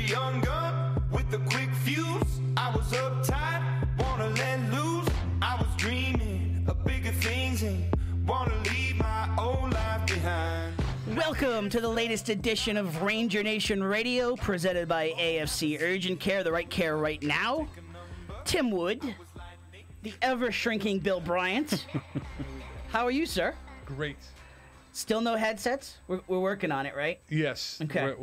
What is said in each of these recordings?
young gun with a quick fuse. I was uptight, wanna let loose. I was dreaming of bigger things and wanna leave my old life behind. Welcome to the latest edition of Ranger Nation Radio, presented by AFC Urgent Care, the right care right now. Tim Wood, the ever-shrinking Bill Bryant. How are you, sir? Great. Still no headsets? We're working on it, right? Yes. Okay.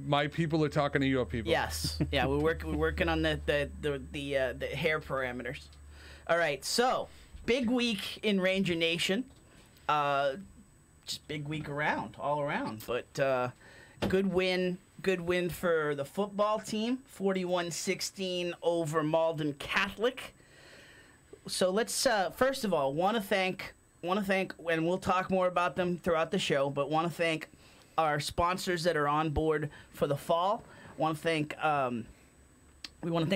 My people are talking to your people. Yes. Yeah, we're working on the hair parameters. All right. So, big week in Ranger Nation. Just big week all around. But good win for the football team, 41-16 over Malden Catholic. So let's first of all want to thank, and we'll talk more about them throughout the show, but want to thank our sponsors that are on board for the fall. We want to thank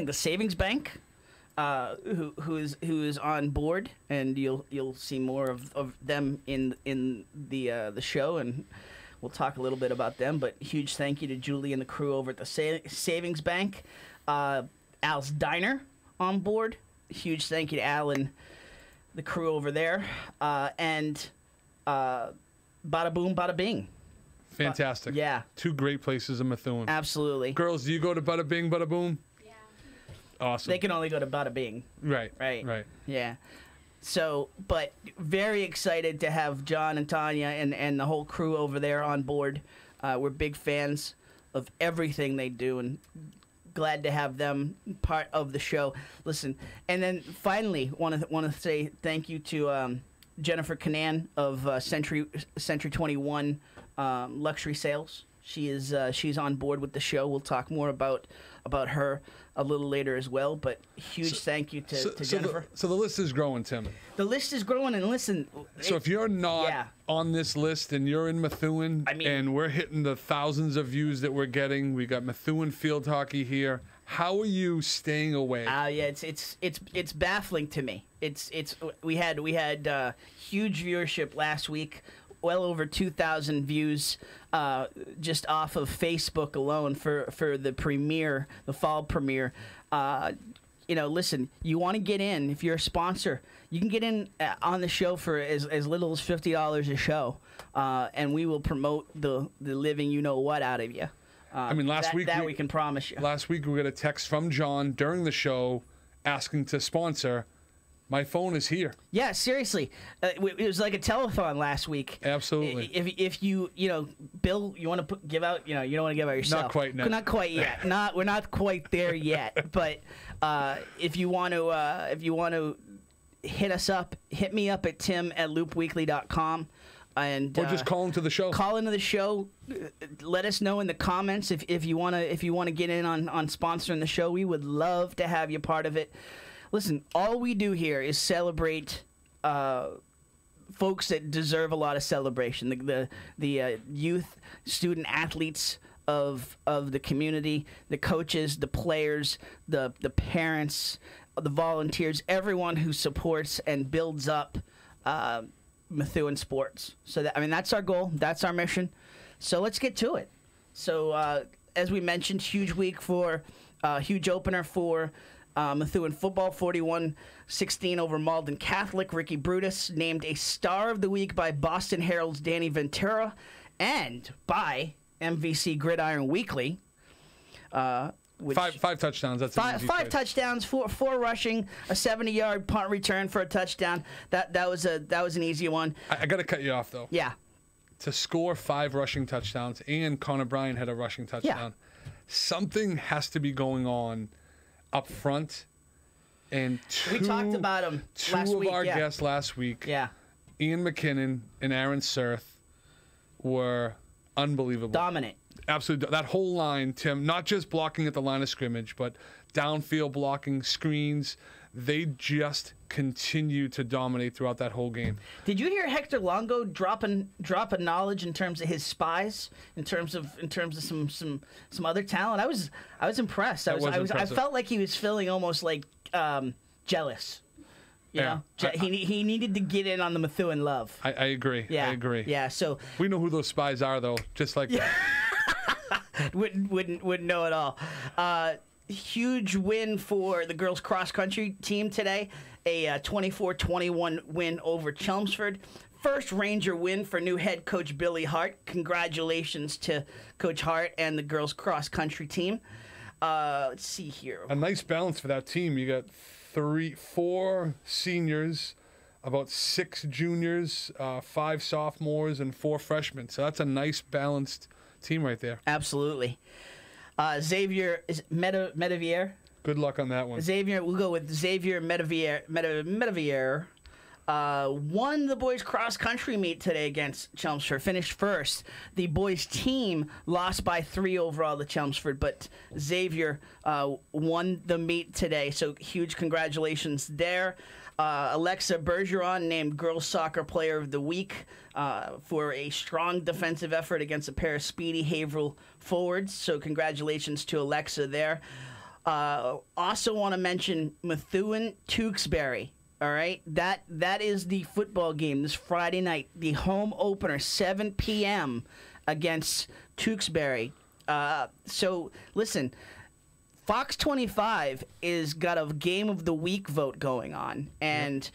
the Savings Bank, who is on board, and you'll see more of them in the show, and we'll talk a little bit about them. But huge thank you to Julie and the crew over at the Savings Bank. Al's Diner on board. Huge thank you to Al and the crew over there, and Bada Boom, Bada Bing. Fantastic. Yeah. Two great places in Methuen. Absolutely. Girls, do you go to Bada Bing, Bada Boom? Yeah. Awesome. They can only go to Bada Bing. Right. Right. Yeah. So, but very excited to have John and Tanya and the whole crew over there on board. We're big fans of everything they do, and glad to have them part of the show. Listen, and then finally want to say thank you to Jennifer Canan of Century 21 Luxury Sales. She's on board with the show. We'll talk more about her a little later as well. But huge thank you to Jennifer. So the list is growing, Tim. The list is growing, and listen. So if you're not on this list and you're in Methuen, and we're hitting the thousands of views that we're getting, we got Methuen field hockey here. How are you staying away? Yeah, it's baffling to me. We had huge viewership last week. Well over 2,000 views just off of Facebook alone for the fall premiere. Listen, you want to get in. If you're a sponsor, you can get in on the show for as little as $50 a show, and we will promote the living you-know-what out of you. Last week we can promise you. Last week we got a text from John during the show asking to sponsor. My phone is here. Yeah, seriously. It was like a telethon last week. Absolutely. If you Bill, you want to give out, you don't want to give out yourself. Not quite. No. Not quite yet. We're not quite there yet. But if you want to hit us up, hit me up at tim@loopweekly.com. And or just call into the show. Call into the show. Let us know in the comments if you want to get in on sponsoring the show. We would love to have you part of it. Listen, all we do here is celebrate folks that deserve a lot of celebration. The youth, student athletes of the community, the coaches, the players, the parents, the volunteers, everyone who supports and builds up Methuen sports. So that's our goal. That's our mission. So let's get to it. So as we mentioned, huge week huge opener for Methuen football, 41-16 over Malden Catholic. Ricky Brutus named a Star of the Week by Boston Herald's Danny Ventura and by MVC Gridiron Weekly. Five touchdowns. That's five touchdowns, four rushing, a 70-yard punt return for a touchdown. That was an easy one. I got to cut you off though. Yeah. To score 5 rushing touchdowns, and Connor Bryan had a rushing touchdown. Yeah. Something has to be going on up front, and we talked about him last week. Two of our guests last week, Ian McKinnon and Aaron Surth, were unbelievable. Dominant. Absolutely. That whole line, Tim, not just blocking at the line of scrimmage, but downfield blocking, screens. They just continue to dominate throughout that whole game. Did you hear Hector Longo drop a knowledge in terms of his spies, in terms of some other talent? I was impressed. I felt like he was feeling almost like jealous. You know? He needed to get in on the Methuen love. I agree. Yeah. I agree. Yeah. So we know who those spies are, though. Just like that. wouldn't know at all. Huge win for the girls cross country team today. A 24-21 win over Chelmsford. First Ranger win for new head coach Billy Hart. Congratulations to Coach Hart and the girls cross country team. Let's see here. A nice balance for that team. You got 4 seniors, about 6 juniors, 5 sophomores, and 4 freshmen. So that's a nice balanced team right there. Absolutely. Xavier is Metavier. Good luck on that one. Xavier, we'll go with Xavier Metavier. Won the boys cross country meet today against Chelmsford. Finished first. The boys team lost by 3 overall to Chelmsford, but Xavier won the meet today. So huge congratulations there. Alexa Bergeron named Girls Soccer Player of the Week for a strong defensive effort against a pair of speedy Haverhill forwards. So congratulations to Alexa there. Also want to mention Methuen-Tewksbury. All right, that is the football game this Friday night, the home opener, 7 p.m. against Tewksbury. So listen, Fox 25 is got a game of the week vote going on, and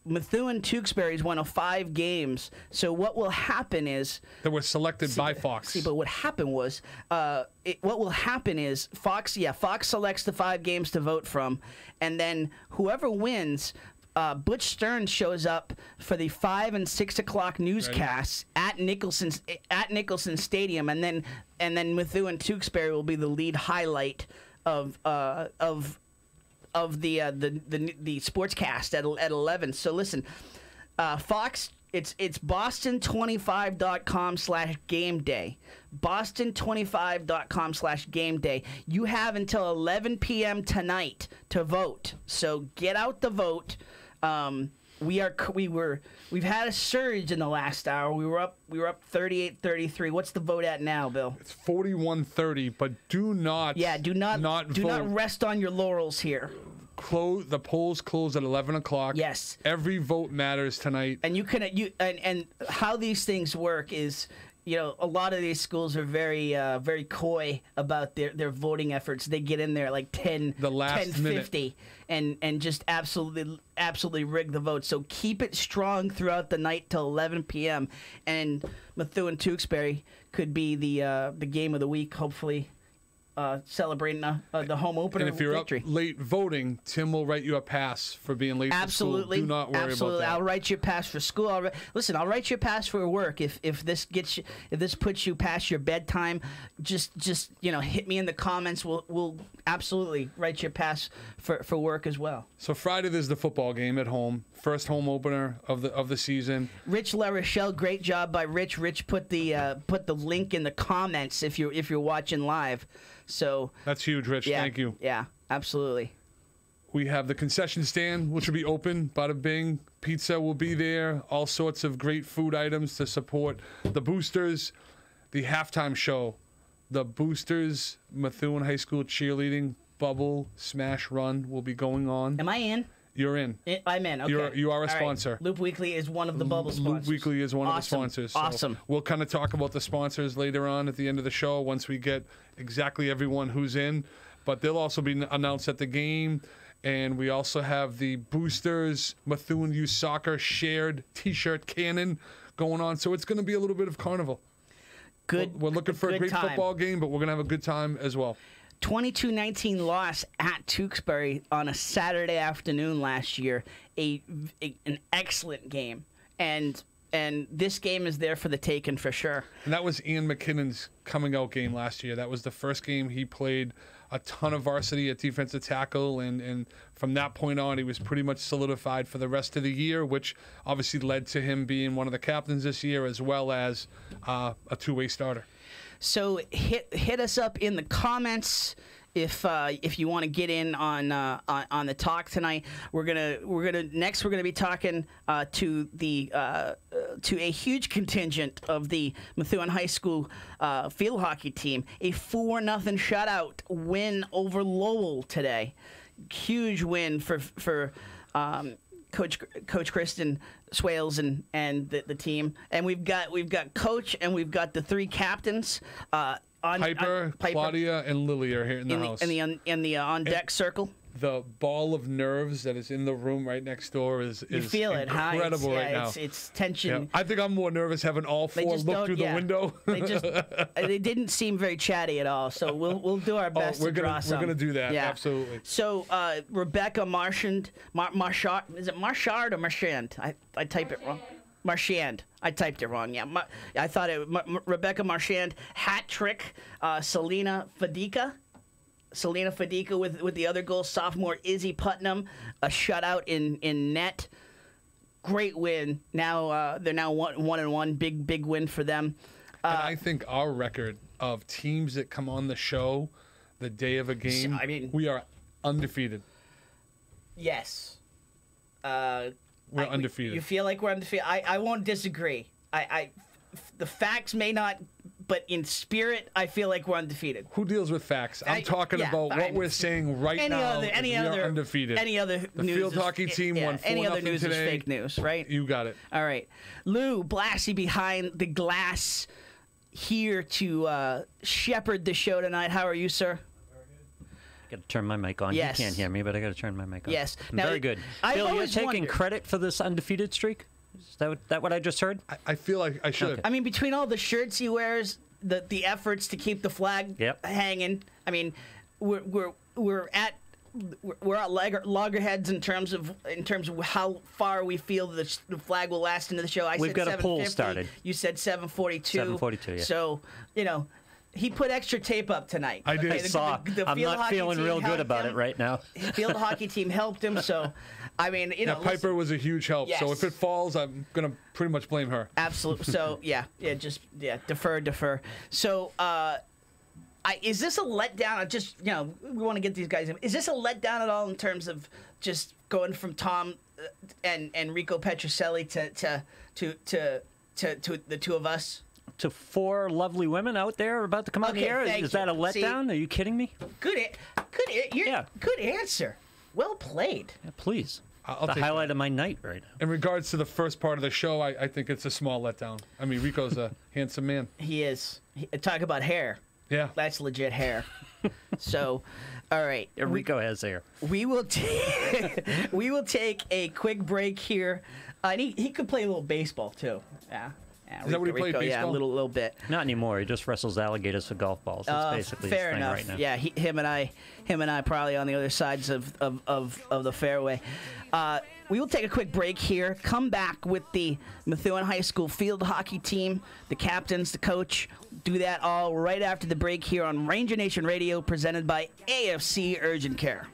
Methuen-Tewksbury is one of 5 games. So what will happen is that was selected by Fox. But what happened was, what will happen is Fox selects the 5 games to vote from, and then whoever wins. Butch Stearns shows up for the 5 and 6 o'clock newscasts at Nicholson Stadium, and then Methuen-Tewksbury will be the lead highlight of the sportscast at 11. So listen, Fox, it's boston25.com/gameday. boston25.com/gameday. You have until 11 p.m. tonight to vote. So get out the vote. We've had a surge in the last hour. We were up 38-33. What's the vote at now, Bill? It's 41-30, but do not rest on your laurels here. The polls close at 11 o'clock. Yes. Every vote matters tonight. And and how these things work is, a lot of these schools are very very coy about their voting efforts. They get in there like 10:50 and just absolutely rig the vote. So keep it strong throughout the night till 11 p.m. And Methuen-Tewksbury could be the game of the week, hopefully. Celebrating the home opener victory. And if you're up late voting, Tim will write you a pass for being late for school. Do not worry about that. I'll write you a pass for school. I'll write you a pass for work. If this puts you past your bedtime, just hit me in the comments. We'll absolutely write you a pass for work as well. So Friday there's the football game at home. First home opener of the season. Rich LaRochelle, great job by Rich. Rich put the link in the comments if you're watching live. So that's huge, Rich. Yeah, thank you. Yeah, absolutely. We have the concession stand, which will be open. Bada bing. Pizza will be there. All sorts of great food items to support the boosters. The halftime show, the boosters, Methuen High School cheerleading bubble smash run will be going on. Am I in? You're in. I'm in. Okay. You are a All sponsor. Right. Loop Weekly is one of the bubble sponsors. Loop Weekly is one of the sponsors. So awesome. We'll kind of talk about the sponsors later on at the end of the show once we get exactly everyone who's in. But they'll also be announced at the game. And we also have the Boosters Methuen Youth Soccer shared T-shirt cannon going on. So it's going to be a little bit of carnival. Good. We're looking for a great time. football game, but we're going to have a good time as well. 22-19 loss at Tewksbury on a Saturday afternoon last year. An excellent game, and this game is there for the taking for sure. And that was Ian McKinnon's coming out game last year. That was the first game he played a ton of varsity at defensive tackle, and from that point on, he was pretty much solidified for the rest of the year, which obviously led to him being one of the captains this year, as well as a two-way starter. So hit us up in the comments if you want to get in on the talk tonight. We're gonna be talking to a huge contingent of the Methuen High School field hockey team. A 4-0 shutout win over Lowell today. Huge win for Coach Kristen Swales and the team, and we've got Coach and we've got the three captains. Piper, Claudia, and Lily are here in the house. In the on deck circle. The ball of nerves that is in the room right next door is You feel it, huh? incredible right now. It's tension. Yeah. I think I'm more nervous having all four look through the window. They didn't seem very chatty at all. So we'll do our best to draw some. We're gonna do that. Yeah. Absolutely. So Rebecca Marchand, is it Marchard or Marchand? I type it wrong. Marchand. I typed it wrong. Yeah, I thought it. Rebecca Marchand hat trick. Selena Fadiga with the other goal. Sophomore Izzy Putnam, a shutout in net. Great win. Now they're now 1-1. Big win for them. And I think our record of teams that come on the show the day of a game, we are undefeated. Yes. We're undefeated. You feel like we're undefeated? I won't disagree. The facts may not, but in spirit, I feel like we're undefeated. Who deals with facts? I'm talking about what we're saying right now. We are undefeated. Any other the news field hockey team won 4-0 any other news today. is fake news, right? You got it. All right. Lou Blassie behind the glass here to shepherd the show tonight. How are you, sir? I got to turn my mic on. Yes. You can't hear me, but I got to turn my mic on. Yes. I'm very good. Bill, you're taking wondered. credit for this undefeated streak? Is that what I just heard? I feel like I should. Okay. I mean, between all the shirts he wears, the efforts to keep the flag hanging. I mean, we're at loggerheads in terms of how far we feel the flag will last into the show. We've got a poll started. You said 7:42. 7:42. Yeah. So he put extra tape up tonight. I did. I saw. I'm not feeling real good about it right now. The field hockey team helped him. So, I mean, Piper was a huge help. Yes. So if it falls, I'm gonna pretty much blame her. Absolutely. So defer. So, is this a letdown? We want to get these guys in. Is this a letdown at all in terms of just going from Tom and Rico Petrocelli to the two of us? To four lovely women out there about to come on the air? Is that a letdown? Are you kidding me? Good answer. Well played. Yeah, please. I'll the take highlight of my night right now. In regards to the first part of the show, I think it's a small letdown. I mean, Rico's a handsome man. He is. Talk about hair. Yeah. That's legit hair. So, all right. Yeah, Rico has hair. We will take a quick break here. And he could play a little baseball too. Yeah. Is that what he played, baseball? Yeah, a little bit. Not anymore. He just wrestles alligators for golf balls. That's basically fair his thing enough. right now. Yeah, him and I probably on the other sides of the fairway. We will take a quick break here. Come back with the Methuen High School field hockey team, the captains, the coach. Do that all right after the break here on Ranger Nation Radio, presented by AFC Urgent Care.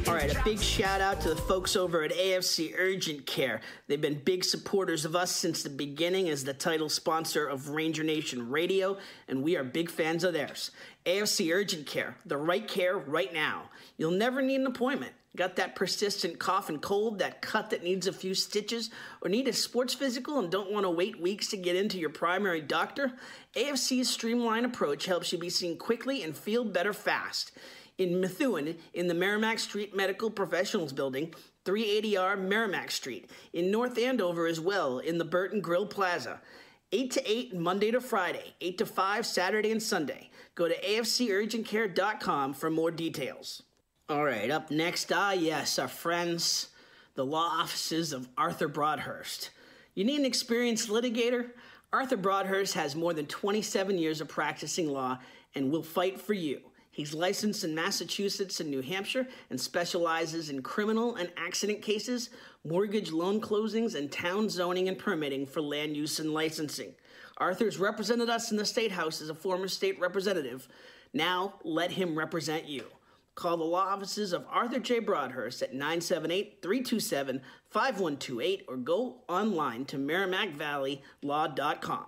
All right, a big shout out to the folks over at AFC Urgent Care. They've been big supporters of us since the beginning as the title sponsor of Ranger Nation Radio, and we are big fans of theirs. AFC Urgent Care, the right care right now. You'll never need an appointment. Got that persistent cough and cold, that cut that needs a few stitches, or need a sports physical and don't want to wait weeks to get into your primary doctor? AFC's streamlined approach helps you be seen quickly and feel better fast. In Methuen, in the Merrimack Street Medical Professionals Building, 380R Merrimack Street. In North Andover as well, in the Burton Grill Plaza. 8 to 8 Monday to Friday, 8 to 5 Saturday and Sunday. Go to afcurgentcare.com for more details. All right, up next, yes, our friends, the law offices of Arthur Broadhurst. You need an experienced litigator? Arthur Broadhurst has more than 27 years of practicing law and will fight for you. He's licensed in Massachusetts and New Hampshire and specializes in criminal and accident cases, mortgage loan closings, and town zoning and permitting for land use and licensing. Arthur's represented us in the State House as a former state representative. Now, let him represent you. Call the law offices of Arthur J. Broadhurst at 978-327-5128 or go online to merrimackvalleylaw.com.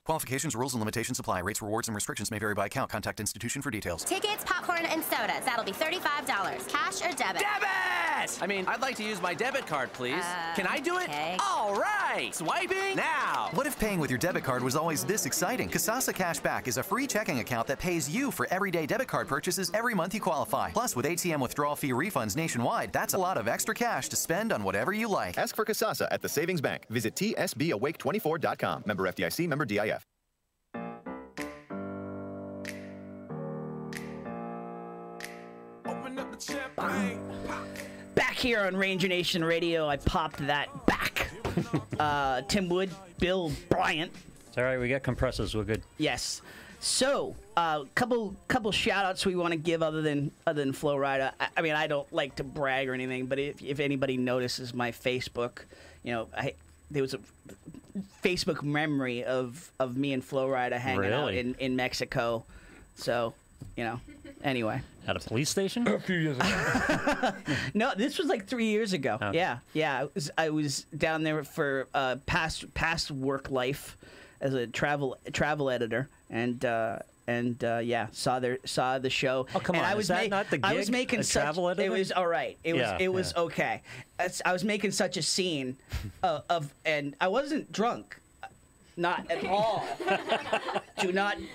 Qualifications, rules, and limitations apply. Rates, rewards, and restrictions may vary by account. Contact institution for details. Tickets, popcorn, and sodas. That'll be $35. Cash or debit? Debit! I mean, I'd like to use my debit card, please. Can I do it? Okay. All right. Swiping now. What if paying with your debit card was always this exciting? Kasasa Cashback is a free checking account that pays you for everyday debit card purchases every month you qualify. Plus, with ATM withdrawal fee refunds nationwide, that's a lot of extra cash to spend on whatever you like. Ask for Kasasa at the Savings Bank. Visit tsbawake24.com. Member FDIC, member DIF. Back here on Ranger Nation Radio, I popped that back. Tim Wood, Bill Bryant. It's all right. We got compressors. We're good. Yes. So, couple shout outs we want to give other than Flo Rida. I mean, I don't like to brag or anything, but if anybody notices my Facebook, there was a Facebook memory of me and Flo Rida hanging out in Mexico. So, anyway. At a police station? A few years ago. No, this was like 3 years ago. Oh. Yeah. I was down there for past work life as a travel editor, and saw the show. Oh, come and on! I was Is that not the gig? I was making travel editor? It was all right. It was okay. I was making such a scene and I wasn't drunk. Not at all.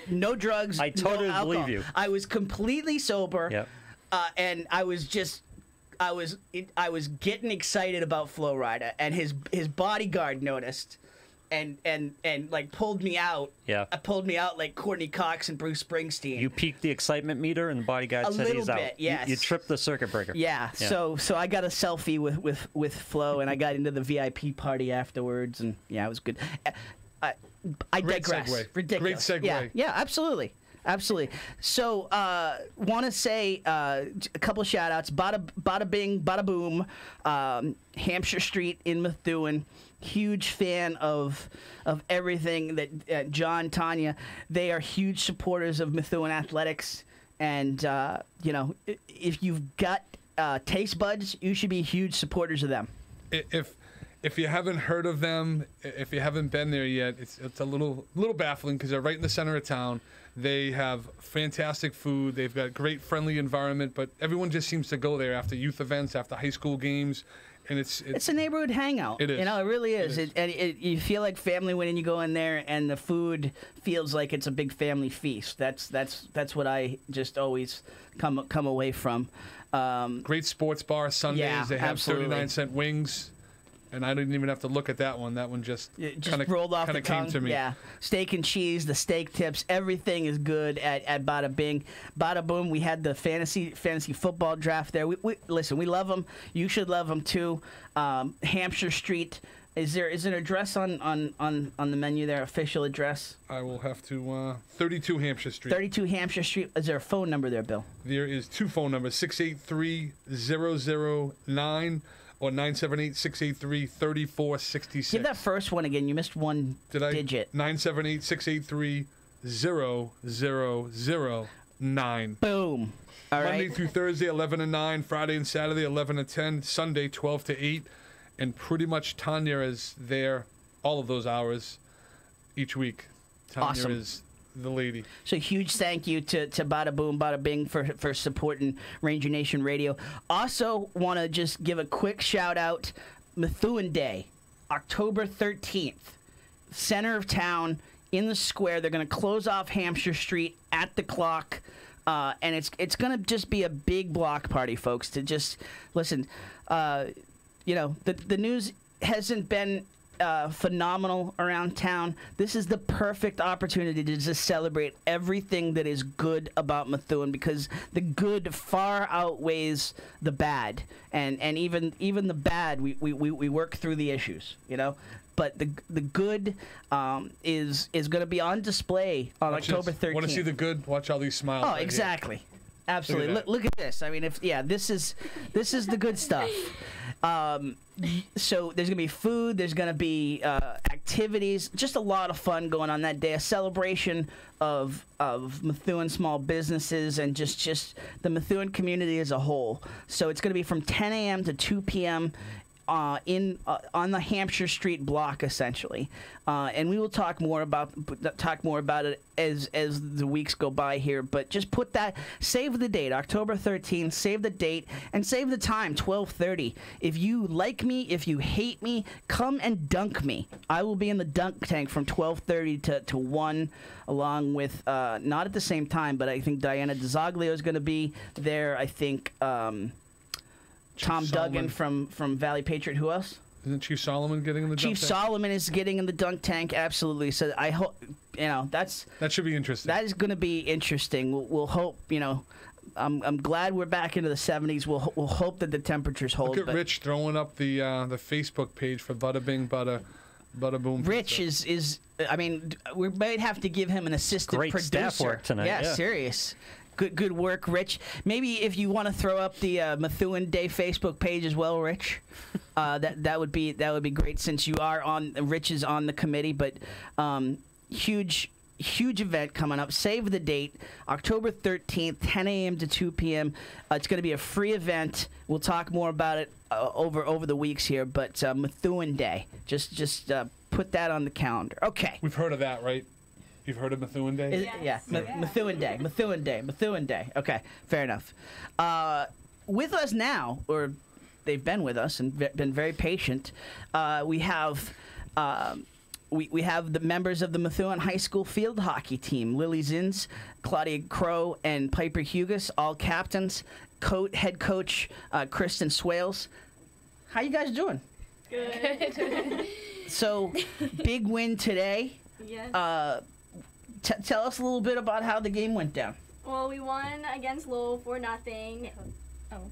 No drugs. I totally no alcohol. believe you. I was completely sober. Yep. And I was getting excited about Flo Rida, and his bodyguard noticed, and like pulled me out. Yeah. Pulled me out like Courtney Cox and Bruce Springsteen. You peaked the excitement meter, and the bodyguard said he's out. A little bit, yes. You tripped the circuit breaker. Yeah. So I got a selfie with Flo, and I got into the VIP party afterwards, and it was good. I digress. Segue. Ridiculous. Great segue. Yeah, absolutely. So, want to say a couple shout outs. Bada bing, bada boom. Hampshire Street in Methuen. Huge fan of everything that John, Tanya. They are huge supporters of Methuen athletics. And, if you've got taste buds, you should be huge supporters of them. If you haven't heard of them, if you haven't been there yet, it's a little baffling because they're right in the center of town. They have fantastic food. They've got great friendly environment, but everyone just seems to go there after youth events, after high school games, and it's a neighborhood hangout. It is. It really is. You feel like family when you go in there, and the food feels like it's a big family feast. That's what I just always come away from. Great sports bar Sundays. Yeah, they have absolutely. 39-cent wings. And I didn't even have to look at that one. That one just rolled off the tongue. came to me. Yeah, steak and cheese, the steak tips, everything is good at Bada Bing, Bada Boom. We had the fantasy football draft there. We listen. We love them. You should love them too. Hampshire Street. Is there an address on the menu there? Official address? I will have to 32 Hampshire Street. 32 Hampshire Street. Is there a phone number there, Bill? There is two phone numbers: 683-009. Or 978-683-3466. Give that first one again. You missed one digit. 978-683-0009. Boom. All Monday right. through Thursday, 11 to 9. Friday and Saturday, 11 to 10. Sunday, 12 to 8. And pretty much Tanya is there all of those hours each week. Tanya Awesome. is the lady. So huge thank you to Bada Boom, Bada Bing for supporting Ranger Nation Radio. Also want to just give a quick shout out. Methuen Day, October 13th, center of town in the square. They're going to close off Hampshire Street at the clock. And it's going to just be a big block party, folks, to just listen. The news hasn't been phenomenal around town. This is the perfect opportunity to just celebrate everything that is good about Methuen, because the good far outweighs the bad, and even the bad we work through the issues, but the good is going to be on display on October 13th. Want to see the good? Watch all these smiles. Oh, right exactly. Here. Absolutely. Look at this. I mean, this is the good stuff. So there's gonna be food. There's gonna be activities. Just a lot of fun going on that day. A celebration of Methuen small businesses and just the Methuen community as a whole. So it's gonna be from 10 a.m. to 2 p.m. on the Hampshire Street block, essentially, and we will talk more about it as the weeks go by here. But just save the date, October 13th. Save the date and save the time, 12:30. If you like me, if you hate me, come and dunk me. I will be in the dunk tank from 12:30 to 1, along with not at the same time, but I think Diana DeZoglio is going to be there. I think. Tom Duggan from Valley Patriot. Who else? Isn't Chief Solomon getting in the dunk tank? Chief Solomon is getting in the dunk tank, absolutely. So I hope, that should be interesting. That is going to be interesting. We'll hope, I'm glad we're back into the 70s. We'll hope that the temperatures hold. Look at Rich throwing up the Facebook page for Bada Bing Bada Boom. Rich pizza. is we might have to give him an assistant Great producer. staff work tonight. Yeah, serious. Good work, Rich. Maybe if you want to throw up the Methuen Day Facebook page as well, Rich, that would be great, since Rich is on the committee. But huge event coming up. Save the date, October 13th, 10 a.m. to 2 p.m. It's going to be a free event. We'll talk more about it over the weeks here. But Methuen Day, just put that on the calendar. Okay. We've heard of that, right? You've heard of Methuen Day? Methuen Day. Okay, fair enough. With us now, or they've been with us and been very patient, we have the members of the Methuen High School field hockey team, Lily Zins, Claudia Crow, and Piper Hugas, all captains, head coach Kristen Swales. How you guys doing? Good. So, big win today. Yes. Tell us a little bit about how the game went down. Well, we won against Lowell 4-0. Oh.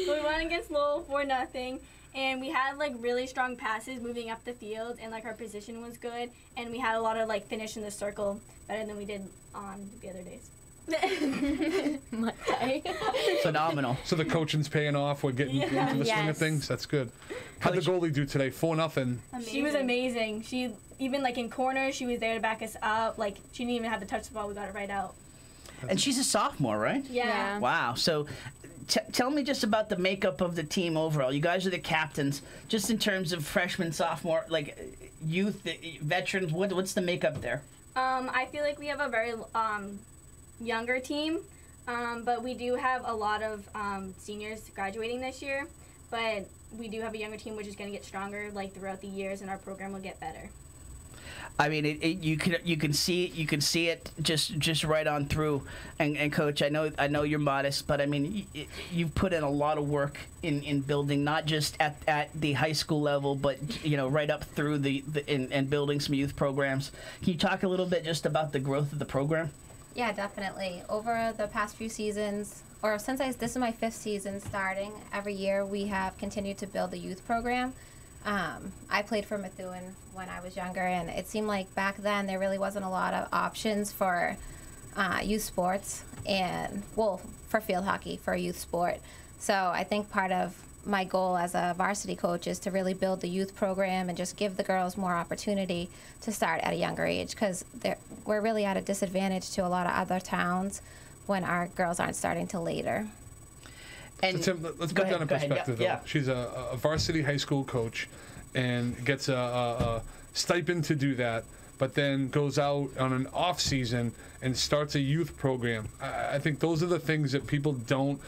We won against Lowell 4-0, and we had really strong passes moving up the field, and our position was good, and we had a lot of finish in the circle better than we did on the other days. Phenomenal. So the coaching's paying off. We're getting into the swing of things. That's good. How'd the goalie do today? 4-0. She was amazing. She even in corners, she was there to back us up. She didn't even have to touch the ball. We got it right out. And she's a sophomore, right? Yeah. Wow. So tell me just about the makeup of the team overall. You guys are the captains. Just in terms of freshman, sophomore, youth, veterans, what's the makeup there? I feel like we have a very younger team, but we do have a lot of seniors graduating this year. But we do have a younger team, which is going to get stronger throughout the years, and our program will get better. I mean, you can see it just right on through. And Coach, I know you're modest, but I mean, you've put in a lot of work in building, not just at the high school level, but right up through and building some youth programs. Can you talk a little bit just about the growth of the program? Yeah, definitely. Over the past few seasons, or since this is my 5th season starting, every year we have continued to build the youth program. I played for Methuen when I was younger, and it seemed like back then there really wasn't a lot of options for youth sports for field hockey, for a youth sport. So I think part of my goal as a varsity coach is to really build the youth program and just give the girls more opportunity to start at a younger age, because we're really at a disadvantage to a lot of other towns when our girls aren't starting till later. And so Tim, let's put that in perspective, though. Yeah. She's a varsity high school coach and gets a stipend to do that, but then goes out on an off season and starts a youth program. I think those are the things that people don't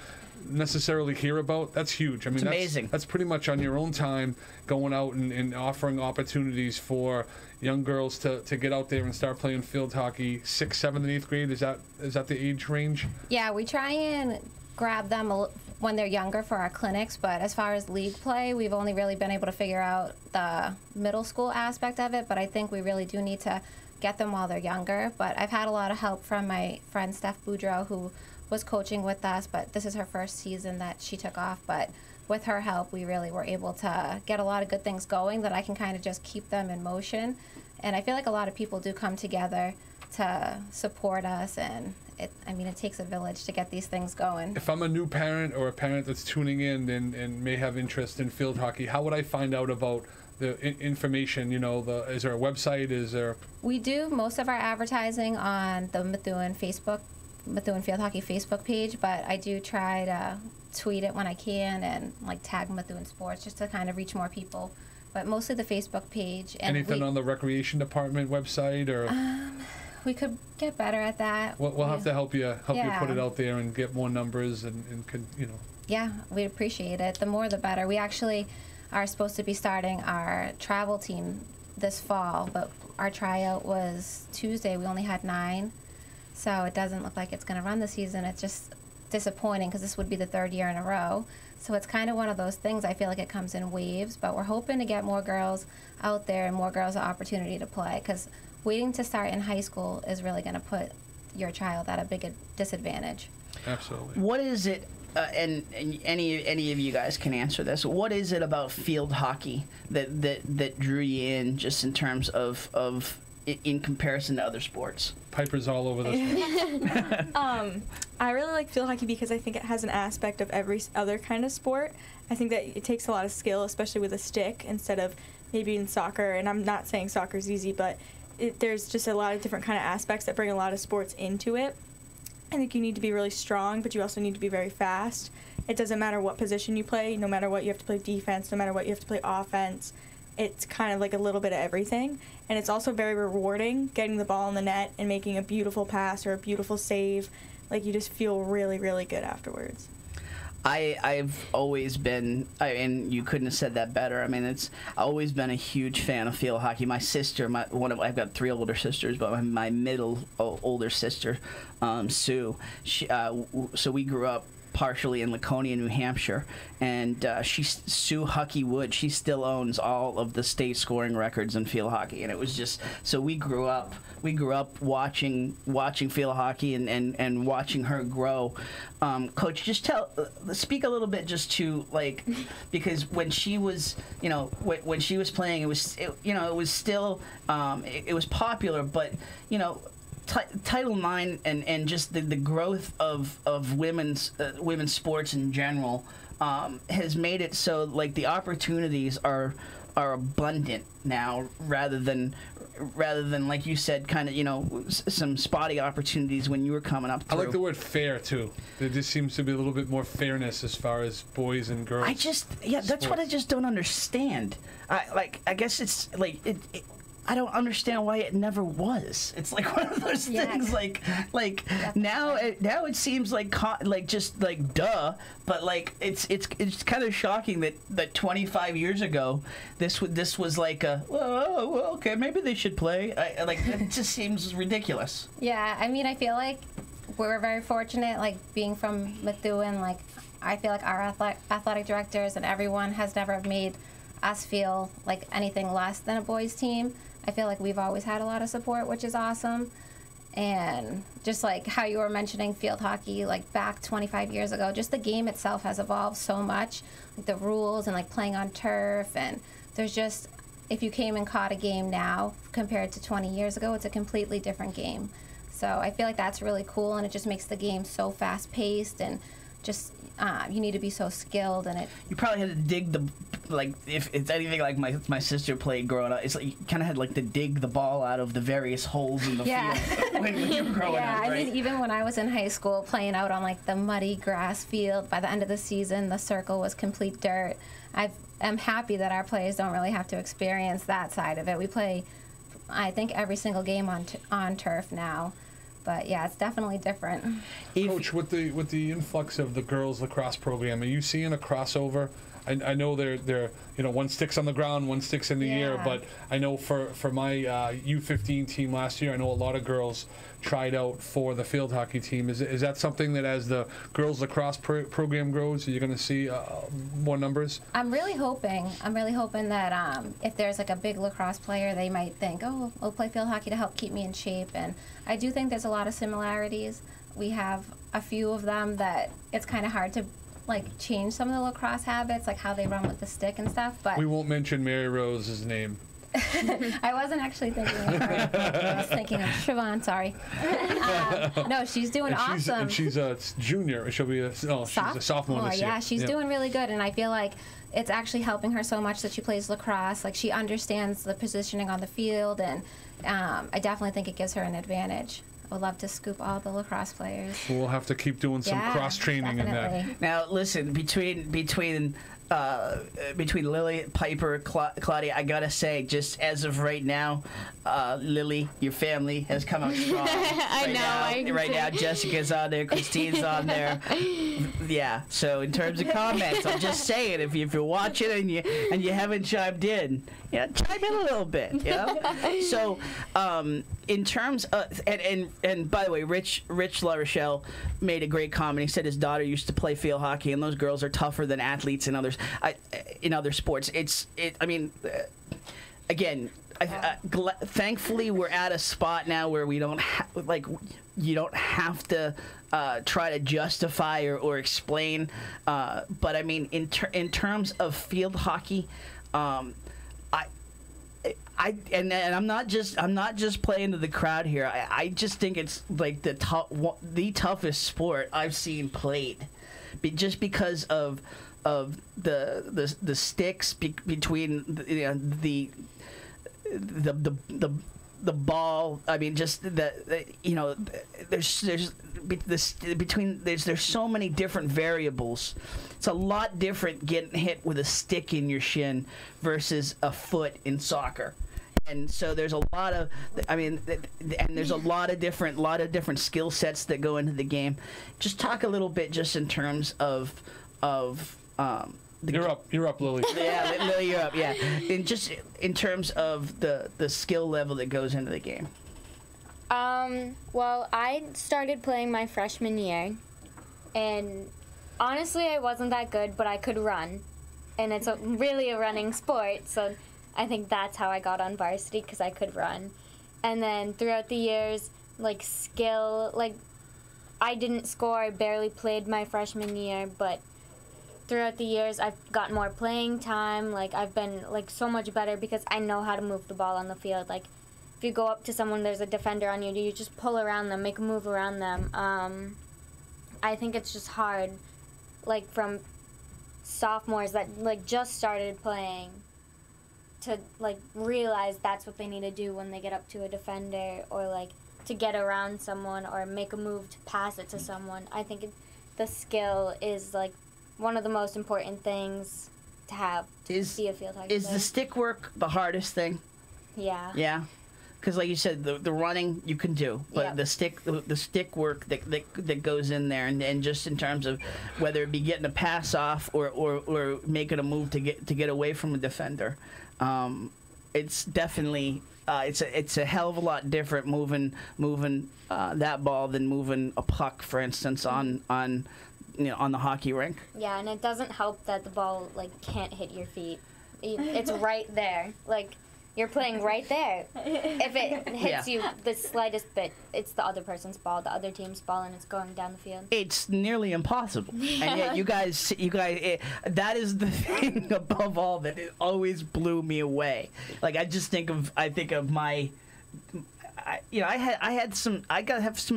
necessarily hear about. That's huge. I mean, it's amazing. That's pretty much on your own time, going out and offering opportunities for young girls to get out there and start playing field hockey. 6th, 7th, and 8th grade. Is that the age range? Yeah, we try and grab them when they're younger for our clinics, but as far as league play, we've only really been able to figure out the middle school aspect of it, but I think we really do need to get them while they're younger. But I've had a lot of help from my friend Steph Boudreau, who was coaching with us, but this is her first season that she took off. But with her help, we really were able to get a lot of good things going that I can kind of just keep them in motion. And I feel like a lot of people do come together to support us, and it takes a village to get these things going. If I'm a new parent or a parent that's tuning in and may have interest in field hockey, how would I find out about the information? Is there a website? Is there? We do most of our advertising on the Methuen Field Hockey Facebook page, but I do try to tweet it when I can and like tag Methuen Sports just to kind of reach more people. But mostly the Facebook page. And anything on the recreation department website or? We could get better at that. We'll have to help you put it out there and get more numbers and you know. Yeah, we'd appreciate it. The more the better. We actually are supposed to be starting our travel team this fall, but our tryout was Tuesday. We only had 9, so it doesn't look like it's going to run this season. It's just disappointing because this would be the 3rd year in a row. So it's kind of one of those things. I feel like it comes in waves, but we're hoping to get more girls out there and more girls the opportunity to play, because waiting to start in high school is really going to put your child at a big disadvantage. Absolutely. What is it, and any of you guys can answer this, what is it about field hockey that drew you in, just in terms of in comparison to other sports? Piper's all over this one. I really like field hockey because I think it has an aspect of every other kind of sport. I think that it takes a lot of skill, especially with a stick, instead of maybe in soccer. And I'm not saying soccer's easy, but there's just a lot of different kind of aspects that bring a lot of sports into it. I think you need to be really strong, but you also need to be very fast. It doesn't matter what position you play, no matter what you have to play defense, no matter what you have to play offense. It's kind of like a little bit of everything. And it's also very rewarding getting the ball in the net and making a beautiful pass or a beautiful save. Like, you just feel really, really good afterwards. I've always been, and you couldn't have said that better. I mean, I've always been a huge fan of field hockey. My sister, I've got 3 older sisters, but my middle older sister, Sue, so we grew up partially in Laconia, New Hampshire, and Sue Hucky Wood. She still owns all of the state scoring records in field hockey, and it was just so we grew up watching field hockey and watching her grow. Coach, just speak a little bit just to, like, because when she was, when she was playing, it was still it was popular, but Title IX and just the growth of women's sports in general has made it so, like, the opportunities are abundant now, rather than like you said, kind of some spotty opportunities when you were coming up through. I like the word fair too. There just seems to be a little bit more fairness as far as boys and girls. That's what I just don't understand. I guess it's like it I don't understand why it never was. It's like one of those things. Like now it seems like just like duh, but like it's kind of shocking that 25 years ago this was like a well, okay, maybe they should play. It just seems ridiculous. Yeah, I mean, I feel like we're very fortunate, like being from Methuen. Like, I feel like our athletic directors and everyone has never made us feel like anything less than a boys team. I feel like we've always had a lot of support, which is awesome. And just like how you were mentioning field hockey, like back 25 years ago, just the game itself has evolved so much, like the rules and like playing on turf. And there's just, if you came and caught a game now compared to 20 years ago, it's a completely different game. So I feel like that's really cool, and it just makes the game so fast-paced, and just you need to be so skilled. And you probably had to dig the, like, if it's anything like my sister played growing up, it's like you kind of had like to dig the ball out of the various holes in the field when you were growing up, right? I mean, even when I was in high school playing out on like the muddy grass field, by the end of the season the circle was complete dirt. I'm happy that our players don't really have to experience that side of it. We play, I think, every single game on turf now. But yeah, it's definitely different. Coach, with the influx of the girls lacrosse program, are you seeing a crossover? I know they're one stick's on the ground, one stick's in the air, but I know for my U15 team last year, I know a lot of girls tried out for the field hockey team. Is that something that as the girls lacrosse program grows, are you going to see more numbers? I'm really hoping that if there's like a big lacrosse player, they might think, oh, I'll play field hockey to help keep me in shape. And I do think there's a lot of similarities. We have a few of them that it's kind of hard to like change some of the lacrosse habits, like how they run with the stick and stuff. But we won't mention Mary Rose's name. I wasn't actually thinking of her. I was thinking of Siobhan, sorry. No, she's doing awesome. And she's a junior. She'll be she's a sophomore this year. Yeah, she's doing really good, and I feel like it's actually helping her so much that she plays lacrosse. Like, she understands the positioning on the field, and I definitely think it gives her an advantage would love to scoop all the lacrosse players. We'll have to keep doing some cross training in that. Now, listen, between Lily, Piper, Claudia, I gotta say, just as of right now, Lily, your family has come out strong. Right now, Jessica's on there, Christine's on there. Yeah. So in terms of comments, I'm just saying, if you're watching and you haven't chimed in, chime in a little bit. So in terms of and by the way, Rich La Rochelle made a great comment. He said his daughter used to play field hockey, and those girls are tougher than athletes in other sports. Again, thankfully we're at a spot now where we don't you don't have to try to justify or explain. But I mean, in terms of field hockey, and I'm not just playing to the crowd here. I just think it's like the toughest sport I've seen played, just because of the sticks between the ball. I mean, just there's so many different variables. It's a lot different getting hit with a stick in your shin versus a foot in soccer. And so there's a lot of, and there's a lot of different skill sets that go into the game. Just talk a little bit just in terms of You're up, Lily. Yeah, Lily, you're up. Yeah, in terms of the skill level that goes into the game. Well, I started playing my freshman year, and honestly, I wasn't that good, but I could run, and it's really a running sport, so I think that's how I got on varsity, because I could run. And then throughout the years, skill, I didn't score, I barely played my freshman year, but throughout the years, I've gotten more playing time. I've been so much better because I know how to move the ball on the field. If you go up to someone, there's a defender on you, you just pull around them, make a move around them. I think it's just hard, from sophomores that just started playing to realize that's what they need to do when they get up to a defender, or to get around someone or make a move to pass it to someone. I think the skill is one of the most important things to have to be a field hockey player. Is the stick work the hardest thing? Yeah. Yeah, because like you said, the running you can do, but the stick work that goes in there, and just in terms of whether it be getting a pass off or making a move to get away from a defender, it's definitely it's a hell of a lot different moving that ball than moving a puck, for instance, on the hockey rink. Yeah, and it doesn't help that the ball can't hit your feet. It's right there. You're playing right there. If it hits you the slightest bit, it's the other person's ball, the other team's ball, and it's going down the field. It's nearly impossible. Yeah. And yet you guys, that is the thing above all that it always blew me away. I think of my. I have some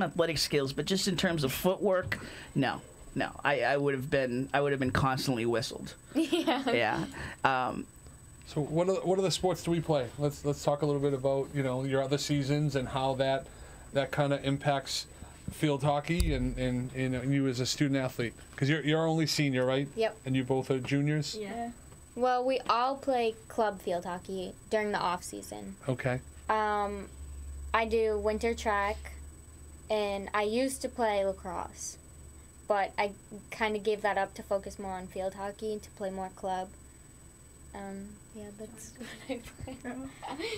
athletic skills, but just in terms of footwork, no, I would have been constantly whistled. Yeah. Yeah. So what other sports do we play? Let's talk a little bit about your other seasons and how that kind of impacts field hockey and you as a student athlete, because you're only senior, right? Yep. And you both are juniors. Yeah. Well, we all play club field hockey during the off season. Okay. I do winter track, and I used to play lacrosse, but I kind of gave that up to focus more on field hockey, to play more club. Yeah, that's what I play.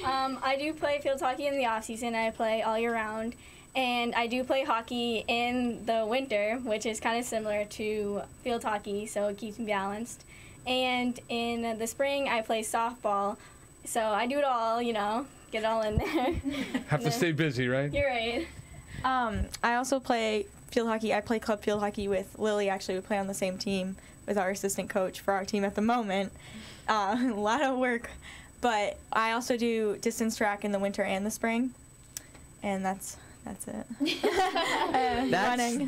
I do play field hockey in the off season. I play all year round, and I do play hockey in the winter, which is kind of similar to field hockey, so it keeps me balanced. And in the spring, I play softball, so I do it all, get it all in there. Have to stay busy, right? You're right. I also play field hockey. I play club field hockey with Lily. Actually, we play on the same team with our assistant coach for our team at the moment. A lot of work, but I also do distance track in the winter and the spring, and that's it.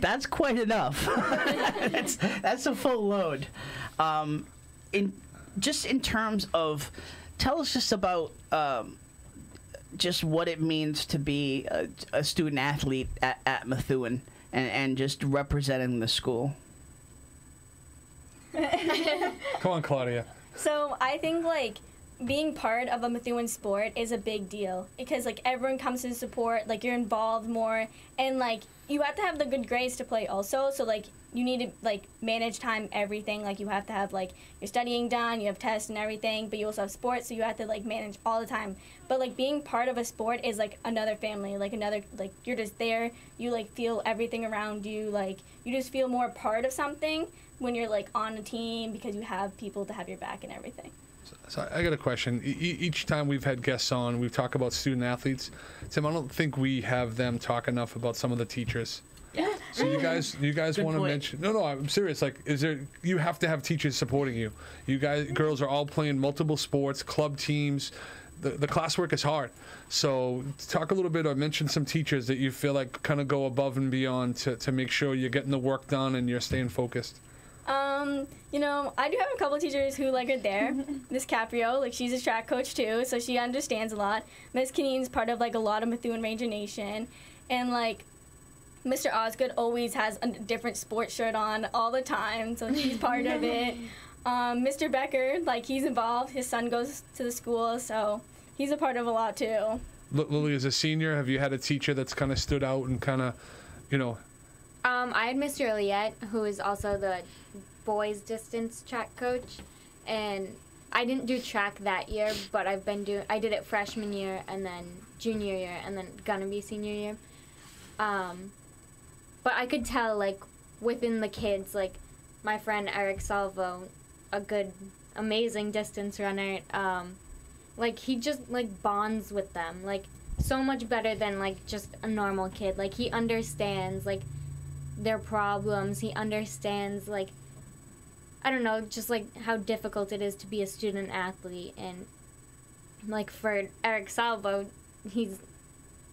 That's quite enough. that's a full load. In terms of, tell us just about just what it means to be a student athlete at Methuen and just representing the school. Come on, Claudia. So I think like being part of a Methuen sport is a big deal because like everyone comes to support, like you're involved more, and like you have to have the good grades to play also. So like you need to like manage time, everything. Like you have to have like your studying done, you have tests and everything, but you also have sports, so you have to like manage all the time. But like being part of a sport is like another family, like another, like you're just there, you like feel everything around you, like you just feel more part of something when you're like on a team because you have people to have your back and everything. So I got a question. Each time we've had guests on, we've talked about student athletes. Tim, I don't think we have them talk enough about some of the teachers. Yeah. So you guys want to mention? No, I'm serious. Like, you have to have teachers supporting you. You guys, girls are all playing multiple sports, club teams. The classwork is hard. So talk a little bit or mention some teachers that you feel like kind of go above and beyond to make sure you're getting the work done and you're staying focused. You know, I do have a couple of teachers who like are there. Miss Caprio, like she's a track coach too, so she understands a lot. Miss Kineen's part of like a lot of Methuen Ranger Nation, and like Mr. Osgood always has a different sports shirt on all the time, so he's part of it. Mr. Becker, like he's involved. His son goes to the school, so he's a part of a lot too. Lily, as a senior, have you had a teacher that's kind of stood out and kind of, you know? I had Mr. Eliette, who is also the boys distance track coach, and I didn't do track that year, but I did it freshman year and then junior year and then gonna be senior year. But I could tell, like, within the kids, like, my friend Eric Salvo, a good, amazing distance runner, like, he just, like, bonds with them, like, so much better than, like, just a normal kid. Like, he understands, like, their problems. He understands, like, I don't know, just, like, how difficult it is to be a student athlete. And, like, for Eric Salvo, he's,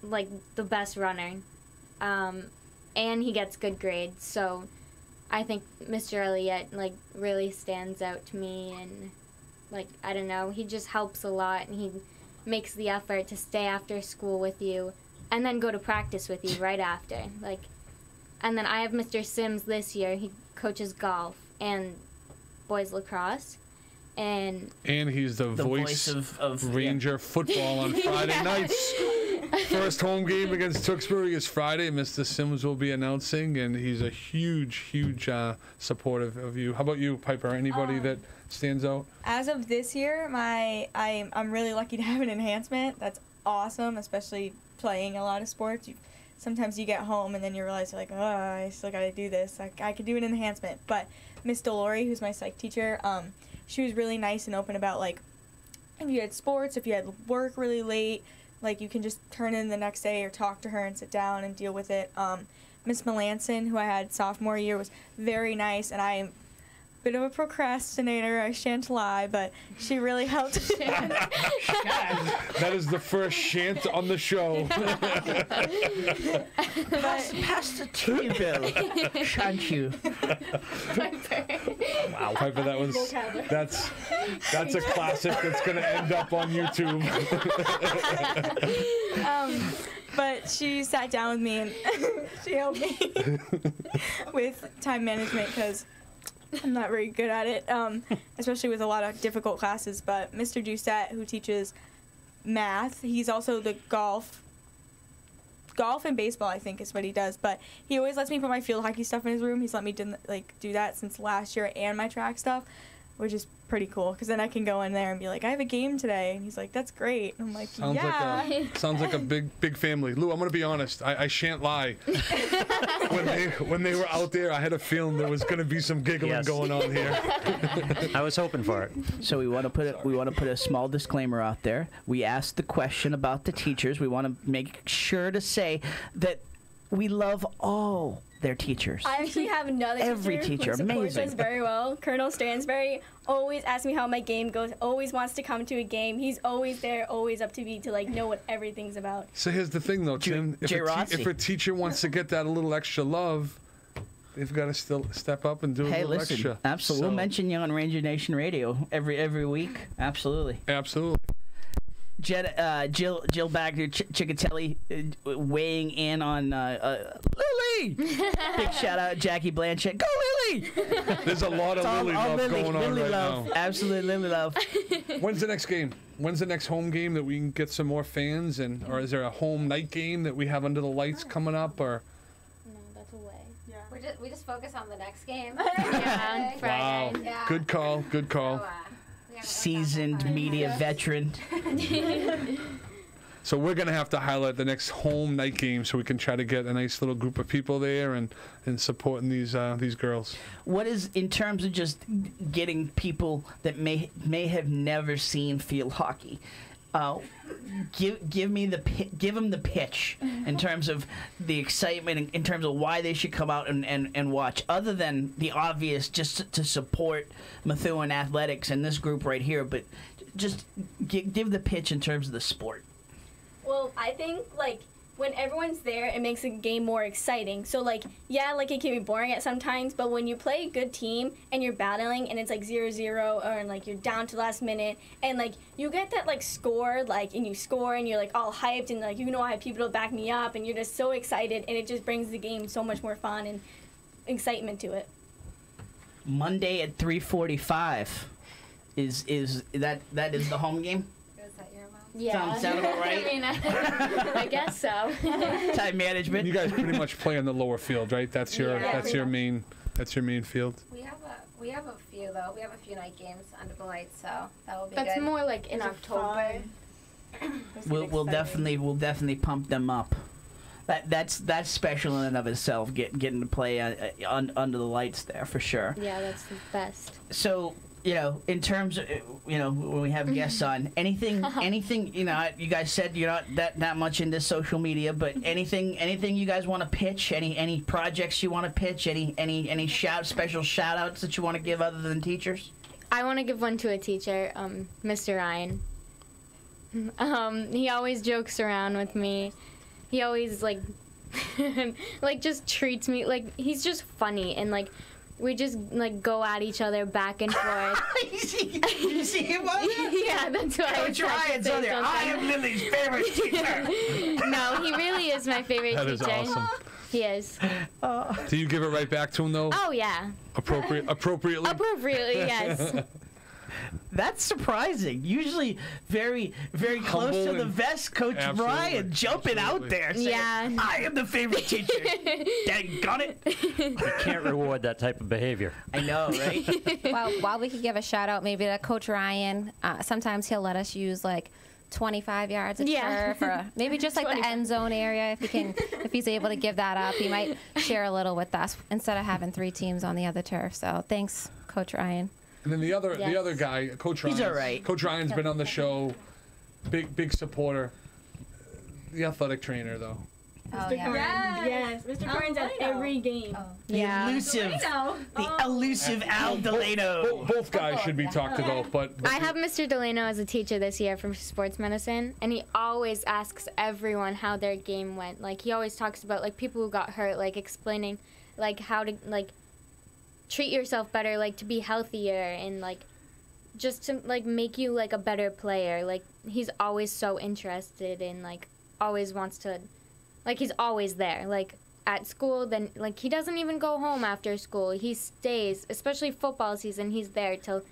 like, the best runner. And he gets good grades, so I think Mr. Eliette, like, really stands out to me, and, like, I don't know, he just helps a lot, and he makes the effort to stay after school with you, and then go to practice with you right after, like, and then I have Mr. Sims this year. He coaches golf and boys lacrosse, and he's the voice of Ranger football on Friday nights. First home game against Tewksbury is Friday. Mr. Sims will be announcing, and he's a huge supportive of you. How about you, Piper? Anybody that stands out? As of this year, I'm really lucky to have an enhancement. That's awesome, especially playing a lot of sports. Sometimes you get home and then you realize you're like, oh, I still got to do this. I could do an enhancement. But Miss Delori, who's my psych teacher, she was really nice and open about, like, if you had sports, if you had work really late, like, you can just turn in the next day or talk to her and sit down and deal with it. Miss Melanson, who I had sophomore year, was very nice, and I'm a bit of a procrastinator, I shan't lie, but she really helped. That is the first shant on the show. Pass the tea, Bill. Shan't you? Wow, Piper, that's a classic that's gonna end up on YouTube. But she sat down with me and she helped me with time management because I'm not very good at it, especially with a lot of difficult classes. But Mr. Doucette, who teaches math, he's also the golf and baseball, I think, is what he does. But he always lets me put my field hockey stuff in his room. He's let me do that since last year, and my track stuff, which is pretty cool, because then I can go in there and be like, I have a game today, and he's like, that's great. And I'm like, sounds like a big family. Lou, I'm gonna be honest, I shan't lie. when they were out there, I had a feeling there was gonna be some giggling going on here. I was hoping for it. So we want to put a small disclaimer out there. We asked the question about the teachers. We want to make sure to say that we love all their teachers. I actually have another Every teacher, who supports amazing. us very well. Colonel Stansberry always asks me how my game goes, always wants to come to a game. He's always there, always up to me to like know what everything's about. So here's the thing though, Tim. If a teacher wants to get that a little extra love, they've got to still step up and do a little extra. Absolutely. We'll mention you on Ranger Nation Radio every week. Absolutely. Jill Bagner Chickatelli weighing in on Lily. Big shout out Jackie Blanchett. Go Lily! There's a lot of Lily love going on Lily right love. now. Absolute Lily love. When's the next game? When's the next home game that we can get some more fans? Or is there a home night game that we have under the lights coming up? Or No, that's away. Yeah. We just focus on the next game. Yeah, on wow, Friday. Yeah. good call. Good call. So, we haven't Seasoned media veteran. So we're gonna have to highlight the next home night game so we can try to get a nice little group of people there and supporting these girls. What is, in terms of just getting people that may have never seen field hockey, give them the pitch in terms of the excitement, in terms of why they should come out and watch, other than the obvious, just to support Methuen Athletics and this group right here, but just give the pitch in terms of the sport. Well, I think, like, when everyone's there, it makes the game more exciting. So, like, yeah, like, it can be boring at sometimes, but when you play a good team and you're battling and it's, like, 0-0 or, like, you're down to the last minute and, like, you get that, like, score, like, and you score and you're, like, all hyped and, like, you know I have people to back me up and you're just so excited and it just brings the game so much more fun and excitement to it. Monday at 3:45 is that is the home game? Yeah. Sound about right? I mean, I guess so. Time management. You guys pretty much play on the lower field, right? That's your Yeah. that's your main field. We have a few though. We have a few night games under the lights, so that will be That's good. more like in Those are October. We'll definitely pump them up. That's special in and of itself. Getting to play under the lights there for sure. Yeah, that's the best. So, in terms of, when we have guests on, anything, you guys said you're not that much into social media, but anything you guys want to pitch, any projects you want to pitch, any special shout outs that you want to give other than teachers? I want to give one to a teacher, Mr. Ryan. He always jokes around with me. He always, like just treats me, like, he's just funny, and, like, we just, like, go at each other back and forth. You see him on there? Yeah, that's why Coach Ryan's on there. I am Lily's favorite teacher. No, he really is my favorite That teacher. is awesome. He is. Do you give it right back to him though? Oh, yeah. Appropriately. Appropriately, yes. That's surprising. Usually very, very close Humble to the and- vest, Coach Absolutely. Ryan jumping out there saying, Yeah. I am the favorite teacher. Daggone it. You can't reward that type of behavior. I know, right? Well, while we could give a shout out maybe to Coach Ryan, sometimes he'll let us use like 25 yards of turf, or maybe just like the end zone area. If he's able to give that up, he might share a little with us instead of having 3 teams on the other turf. So thanks, Coach Ryan. And then the other guy, Coach Ryan. He's all right. Coach Ryan's been on the show. Big supporter. The athletic trainer though. Oh, yeah. Yes, Mr. Burns at every game. The elusive Al Delano. Both guys should be talked about, but I have Mr. Delano as a teacher this year from sports medicine, and he always asks everyone how their game went. Like, he always talks about, like, people who got hurt, like, explaining, like, how to, like, treat yourself better, like, to be healthier, and, like, just to, like, make you, like, a better player. Like, he's always so interested and, like, always wants to, like, he's always there. Like, at school, then, like, he doesn't even go home after school. He stays, especially football season, he's there till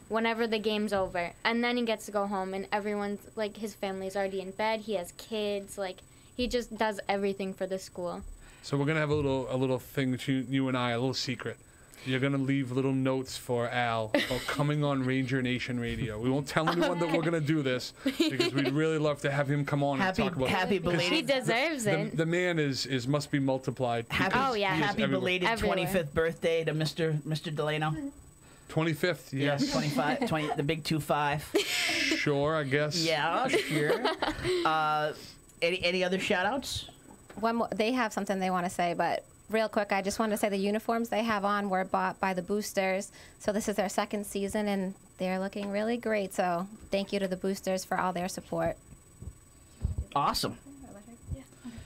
whenever the game's over. And then he gets to go home, and everyone's, like, his family's already in bed. He has kids. Like, he just does everything for the school. So we're gonna have a little thing between you and I, a little secret. You're gonna leave little notes for Al about coming on Ranger Nation Radio. We won't tell anyone that we're gonna do this because we'd really love to have him come on and talk about happy it. belated. He deserves it. The man is must be multiplied. Oh, yeah. He is Happy everywhere. belated Everywhere. 25th birthday to Mr. Delano. 25th, yes. 25, 20, the big 25. Sure, I guess. Yeah, sure. Any other shout outs? One more, they have something they want to say, but real quick, I just wanted to say the uniforms they have on were bought by the Boosters. So this is their 2nd season, and they're looking really great. So thank you to the Boosters for all their support. Awesome.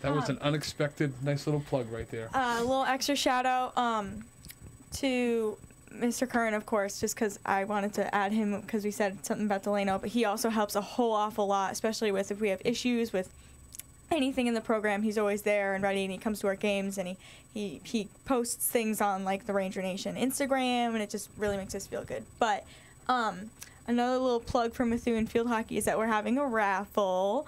That was an unexpected, nice little plug right there. A little extra shout out to Mr. Curran, of course, just because I wanted to add him because we said something about Delano, but he also helps a whole awful lot, especially with if we have issues with anything in the program. He's always there and ready, and he comes to our games, and he posts things on like the Ranger Nation Instagram, and it just really makes us feel good. But another little plug for Methuen Field Hockey is that we're having a raffle.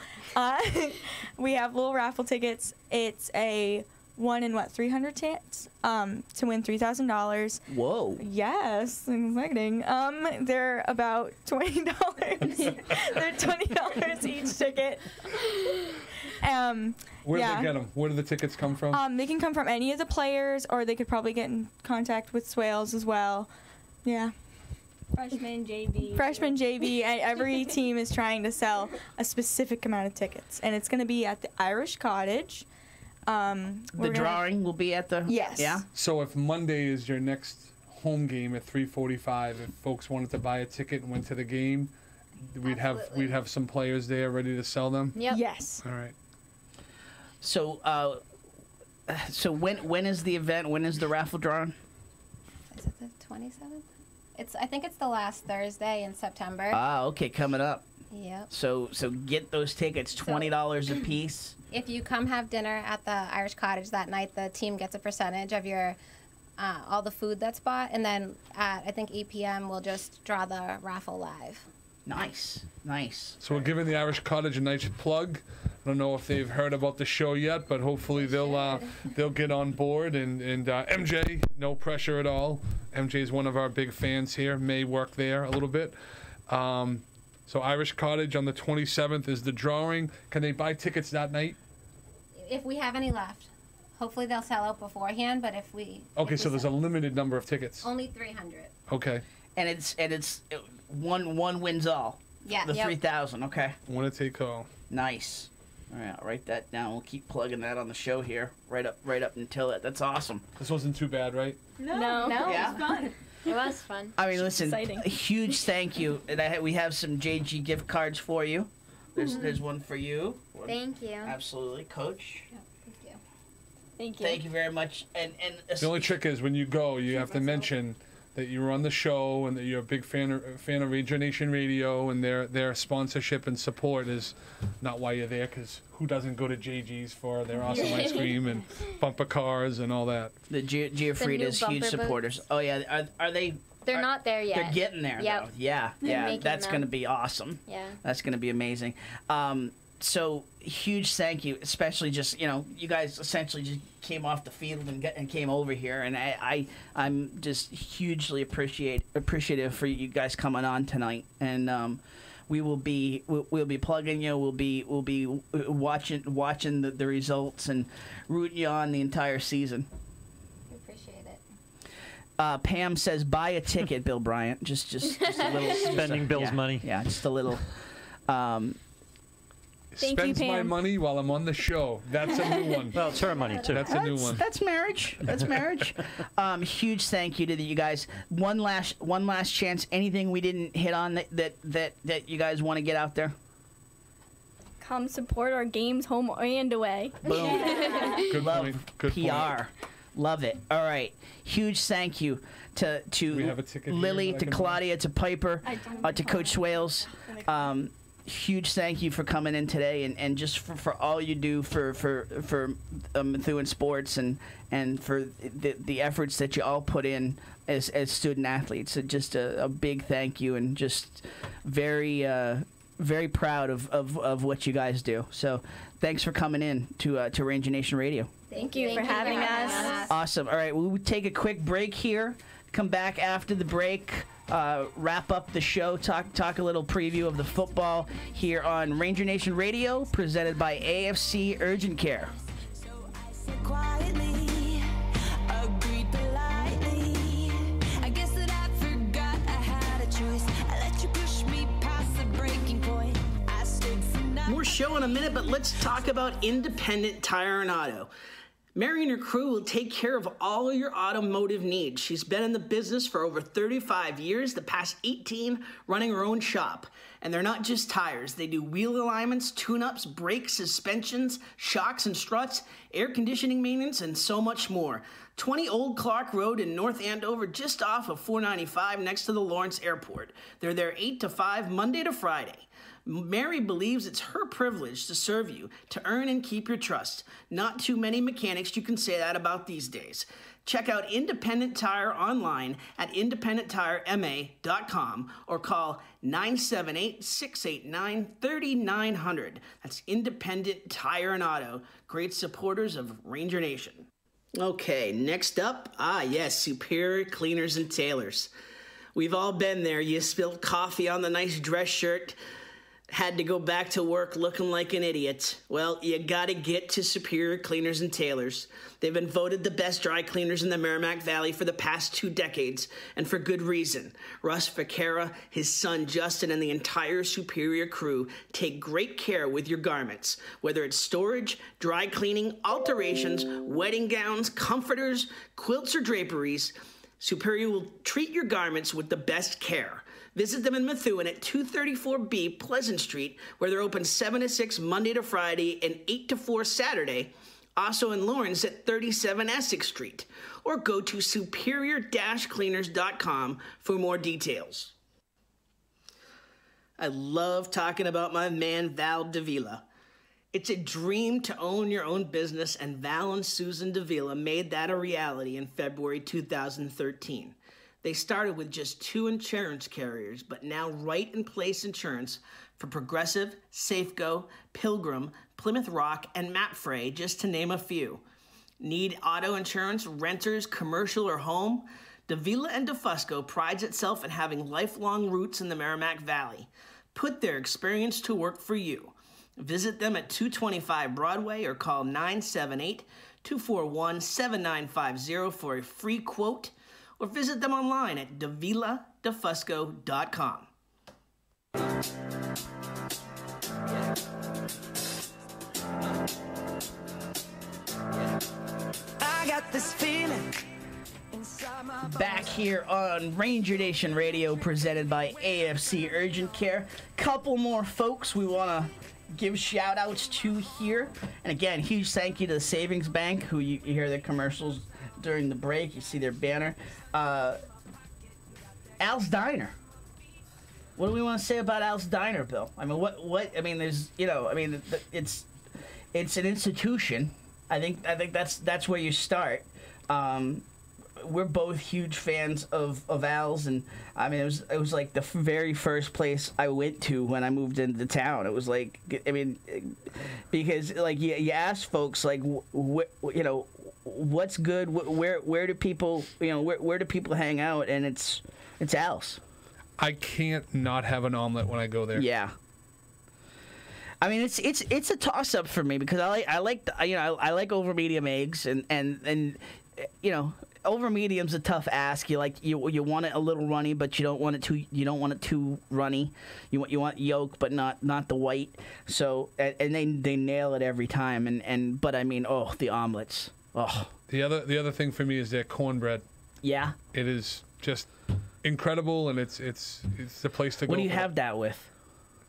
We have little raffle tickets. It's a 1 in 300 chance to win $3,000. Whoa. Yes, exciting. They're about $20. They're $20 each ticket. Where do they get them? Where do the tickets come from? They can come from any of the players, or they could probably get in contact with Swales as well. Yeah. Freshman, JV. Freshman, JV, and every team is trying to sell a specific amount of tickets, and it's going to be at the Irish Cottage. The drawing will be at the... Yes. Yeah? So if Monday is your next home game at 3:45, if folks wanted to buy a ticket and went to the game, we'd have some players there ready to sell them? Yep. Yes. All right. So when is the event? When is the raffle drawing? Is it the 27th? I think it's the last Thursday in September. Ah, okay, coming up. Yep. So get those tickets, $20 a piece. If you come have dinner at the Irish Cottage that night, the team gets a percentage of your all the food that's bought, and then at I think 8 p.m. we'll just draw the raffle live. Nice. So we're giving the Irish Cottage a nice plug. I don't know if they've heard about the show yet, but hopefully they'll get on board. And MJ, no pressure at all. MJ is one of our big fans here. May work there a little bit. So Irish Cottage on the 27th is the drawing. Can they buy tickets that night? If we have any left. Hopefully they'll sell out beforehand, but if we... Okay, so there's a limited number of tickets. Only 300. Okay. And it's one wins all. Yeah. The 3,000, okay. Want to take all. Nice. All right, I'll write that down. We'll keep plugging that on the show here, right up until it. That's awesome. This wasn't too bad, right? No. Yeah? It was fun. It was fun. I mean, listen, exciting. a huge thank you. And we have some JG gift cards for you. There's one for you. Thank you. Absolutely, Coach. Thank you. Thank you very much. And The only trick is when you go, you have to mention that you were on the show and that you're a big fan of Ranger Nation Radio, and their sponsorship and support is not why you're there, because who doesn't go to JG's for their awesome ice cream and bumper cars and all that? The Giafrida's huge supporters. Oh yeah, are they? They're not there yet. They're getting there. Yep. Though. Yeah. making That's them. going to be awesome. Yeah. That's going to be amazing. So huge thank you, especially just you guys essentially just came off the field and came over here, and I'm just hugely appreciative for you guys coming on tonight, and we'll be plugging you. We'll be watching the results and rooting you on the entire season. Appreciate it. Pam says, buy a ticket, Bill Bryant. Just a little Spending Bill's money. Yeah, just a little. Spends my money while I'm on the show. That's a new one. Well, it's her money too. That's a new one. That's marriage. That's marriage. Huge thank you to you guys. One last chance. Anything we didn't hit on that you guys want to get out there? Come support our games, home and away. Boom. Good point. Good PR. point. Love it. All right. Huge thank you to We have a ticket Lily, here to that I can Claudia, to Piper, to Coach Swales. Huge thank you for coming in today and just for all you do for Methuen sports and for the efforts that you all put in as student athletes. So just a big thank you, and just very very proud of what you guys do. So thanks for coming in to Ranger Nation Radio. Thank you for having us. Awesome. All right, we'll take a quick break here. Come back after the break. Wrap up the show, talk a little preview of the football here on Ranger Nation Radio, presented by AFC Urgent Care. So I said quietly, agreed politely. I guess that I forgot I had a choice. I let you push me past the breaking point. I stood for nothing. More show in a minute, but let's talk about Independent Tire and Auto. Mary and her crew will take care of all your automotive needs. She's been in the business for over 35 years, the past 18 running her own shop. And they're not just tires. They do wheel alignments, tune-ups, brakes, suspensions, shocks and struts, air conditioning maintenance, and so much more. 20 Old Clark Road in North Andover, just off of 495 next to the Lawrence Airport. They're there 8 to 5, Monday to Friday. Mary believes it's her privilege to serve you, to earn and keep your trust. Not too many mechanics you can say that about these days. Check out Independent Tire online at independenttirema.com or call 978-689-3900. That's Independent Tire and Auto, great supporters of Ranger Nation. Okay, next up, yes, Superior Cleaners and Tailors. We've all been there. You spilled coffee on the nice dress shirt, had to go back to work looking like an idiot. Well, you gotta get to Superior Cleaners and Tailors. They've been voted the best dry cleaners in the Merrimack Valley for the past 2 decades, and for good reason. Russ Vaquera, his son Justin, and the entire Superior crew take great care with your garments. Whether it's storage, dry cleaning, alterations, wedding gowns, comforters, quilts, or draperies, Superior will treat your garments with the best care. Visit them in Methuen at 234B Pleasant Street, where they're open 7 to 6 Monday to Friday and 8 to 4 Saturday. Also in Lawrence at 37 Essex Street. Or go to superior-cleaners.com for more details. I love talking about my man Val Davila. It's a dream to own your own business, and Val and Susan Davila made that a reality in February 2013. They started with just 2 insurance carriers, but now Right in Place Insurance for Progressive, Safeco, Pilgrim, Plymouth Rock, and Mapfre, just to name a few. Need auto insurance, renters, commercial, or home? Davila and DeFusco prides itself in having lifelong roots in the Merrimack Valley. Put their experience to work for you. Visit them at 225 Broadway or call 978-241-7950 for a free quote, or visit them online at daviladefusco.com. I got this feeling. Back here on Ranger Nation Radio, presented by AFC Urgent Care. Couple more folks we want to give shout outs to here. And again, huge thank you to the Savings Bank, who you hear the commercials during the break. You see their banner. Al's Diner. What do we want to say about Al's Diner, Bill? I mean, there's, it's an institution. I think that's where you start. We're both huge fans of Al's, and I mean, it was like the very first place I went to when I moved into town. It was like, I mean, because like you ask folks like, what's good, where do people, where do people hang out, and it's Al's. I can't not have an omelet when I go there. Yeah. I mean, it's a toss up for me because I like over medium eggs, and over medium's a tough ask. You want it a little runny, but you don't want it too runny. You want yolk, but not the white. So and they nail it every time. But I mean, the omelets. Oh. The other thing for me is their cornbread. Yeah. It is just incredible, and it's the place to go. What do you have that with?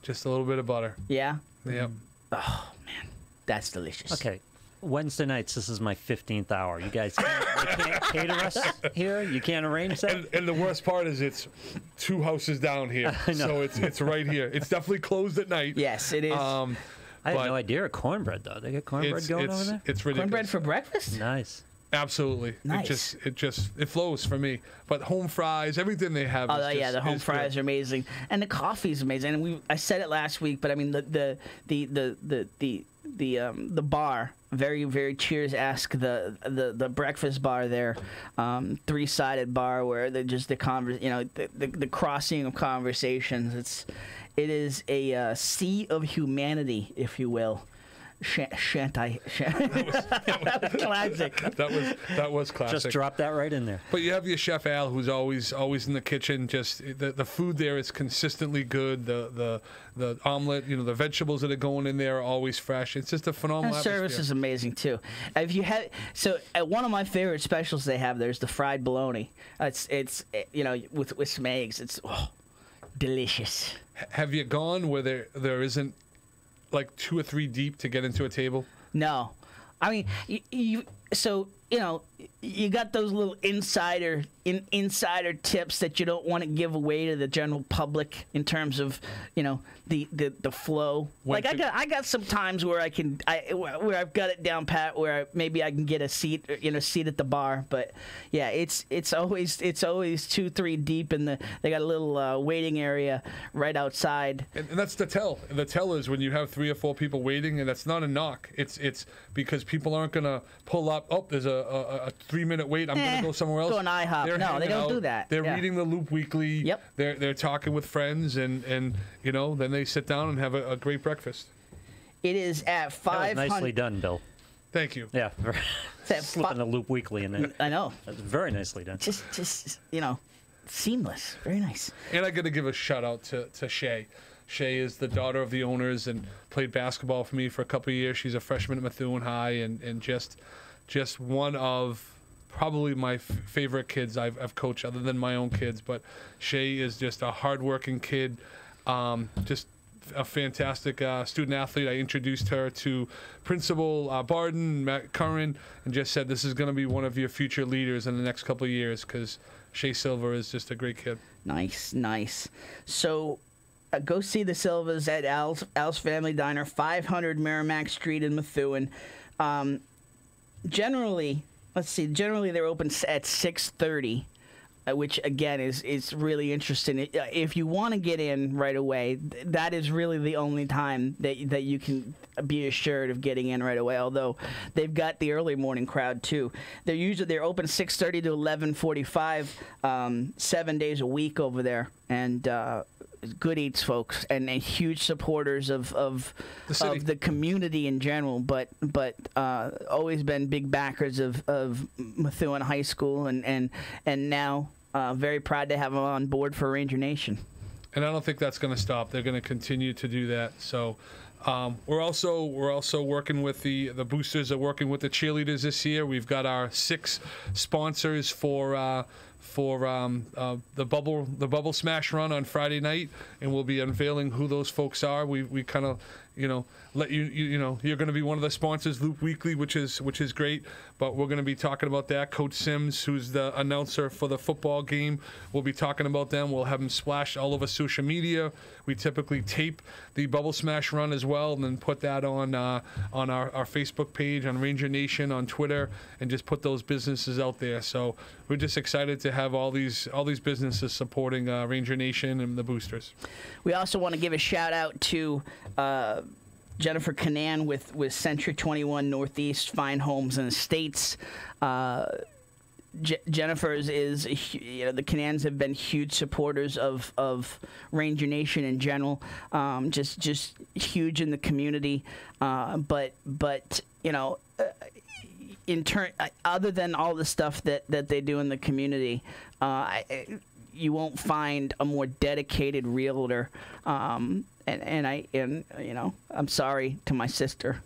Just a little bit of butter. Yeah. Yep. Oh man, that's delicious. Okay. Wednesday nights, this is my 15th hour. You guys can't cater us here? You can't arrange that? And the worst part is it's 2 houses down here. So it's right here. It's definitely closed at night. Yes, it is. I had no idea of cornbread, though. They got cornbread going over there? It's ridiculous. Cornbread for breakfast? Nice. Absolutely. Nice. It flows for me. But home fries, everything they have. The home fries are amazing, and the coffee's amazing. And I said it last week, but I mean the bar, very very cheers-esque, the breakfast bar there, 3-sided bar where the crossing of conversations. It is a sea of humanity, if you will. That was classic. That was classic. Just drop that right in there. But you have your Chef Al, who's always in the kitchen. Just the food there is consistently good. The omelet, the vegetables that are going in there are always fresh. It's just a phenomenal atmosphere. Service is amazing too. If you have one of my favorite specials they have there's the fried bologna. It's with some eggs. It's delicious. Have you gone where there isn't like 2 or 3 deep to get into a table? No. I mean, you got those little insider tips that you don't want to give away to the general public in terms of, the flow. Like I got some times where where I've got it down pat, where maybe I can get a seat at the bar. But yeah, it's always 2-3 deep they got a little waiting area right outside. And that's the tell. The tell is when you have 3 or 4 people waiting, and that's not a knock. It's because people aren't gonna pull up. Oh, there's a 3-minute wait. I'm gonna go somewhere else. Go on IHOP. No, they don't do that. They're reading the Loop Weekly. Yep. They're talking with friends, and then they sit down and have a great breakfast. It is at 500. That was nicely done, Bill. Thank you. Yeah. Slipping the Loop Weekly in there. I know. That's very nicely done. Just seamless. Very nice. And I got to give a shout out to Shay. Shay is the daughter of the owners and played basketball for me for a couple of years. She's a freshman at Methuen High and just one of probably my favorite kids I've coached, other than my own kids. But Shay is just a hardworking kid, just a fantastic student athlete. I introduced her to Principal Barden, Matt Curran, and just said this is going to be one of your future leaders in the next couple of years, because Shay Silver is just a great kid. Nice. So go see the Silvas at Al's Family Diner, 500 Merrimack Street in Methuen. Generally they're open at 6:30, which again is really interesting. If you want to get in right away, that is really the only time that you can be assured of getting in right away. Although they've got the early morning crowd too. They're open 6:30 to 11:45, 7 days a week over there, and good eats, folks, and huge supporters of the community in general, but always been big backers of Methuen High School, and now very proud to have them on board for Ranger Nation. And I don't think that's going to stop. They're going to continue to do that. So we're also working with the boosters are working with the cheerleaders this year. We've got our 6 sponsors for the bubble smash run on Friday night, and we'll be unveiling who those folks are. We kind of let you're going to be one of the sponsors, Loop Weekly, which is great. But we're going to be talking about that. Coach Sims, who's the announcer for the football game, we'll be talking about them. We'll have them splashed all over social media. We typically tape the Bubble Smash run as well, and then put that on our Facebook page, on Ranger Nation, on Twitter, and just put those businesses out there. So we're just excited to have all these businesses supporting Ranger Nation and the boosters. We also want to give a shout out to Jennifer Canan with Century 21 Northeast Fine Homes and Estates. Jennifer is the Canans have been huge supporters of Ranger Nation in general, just huge in the community. But in turn, other than all the stuff that they do in the community, you won't find a more dedicated realtor. I'm sorry to my sister,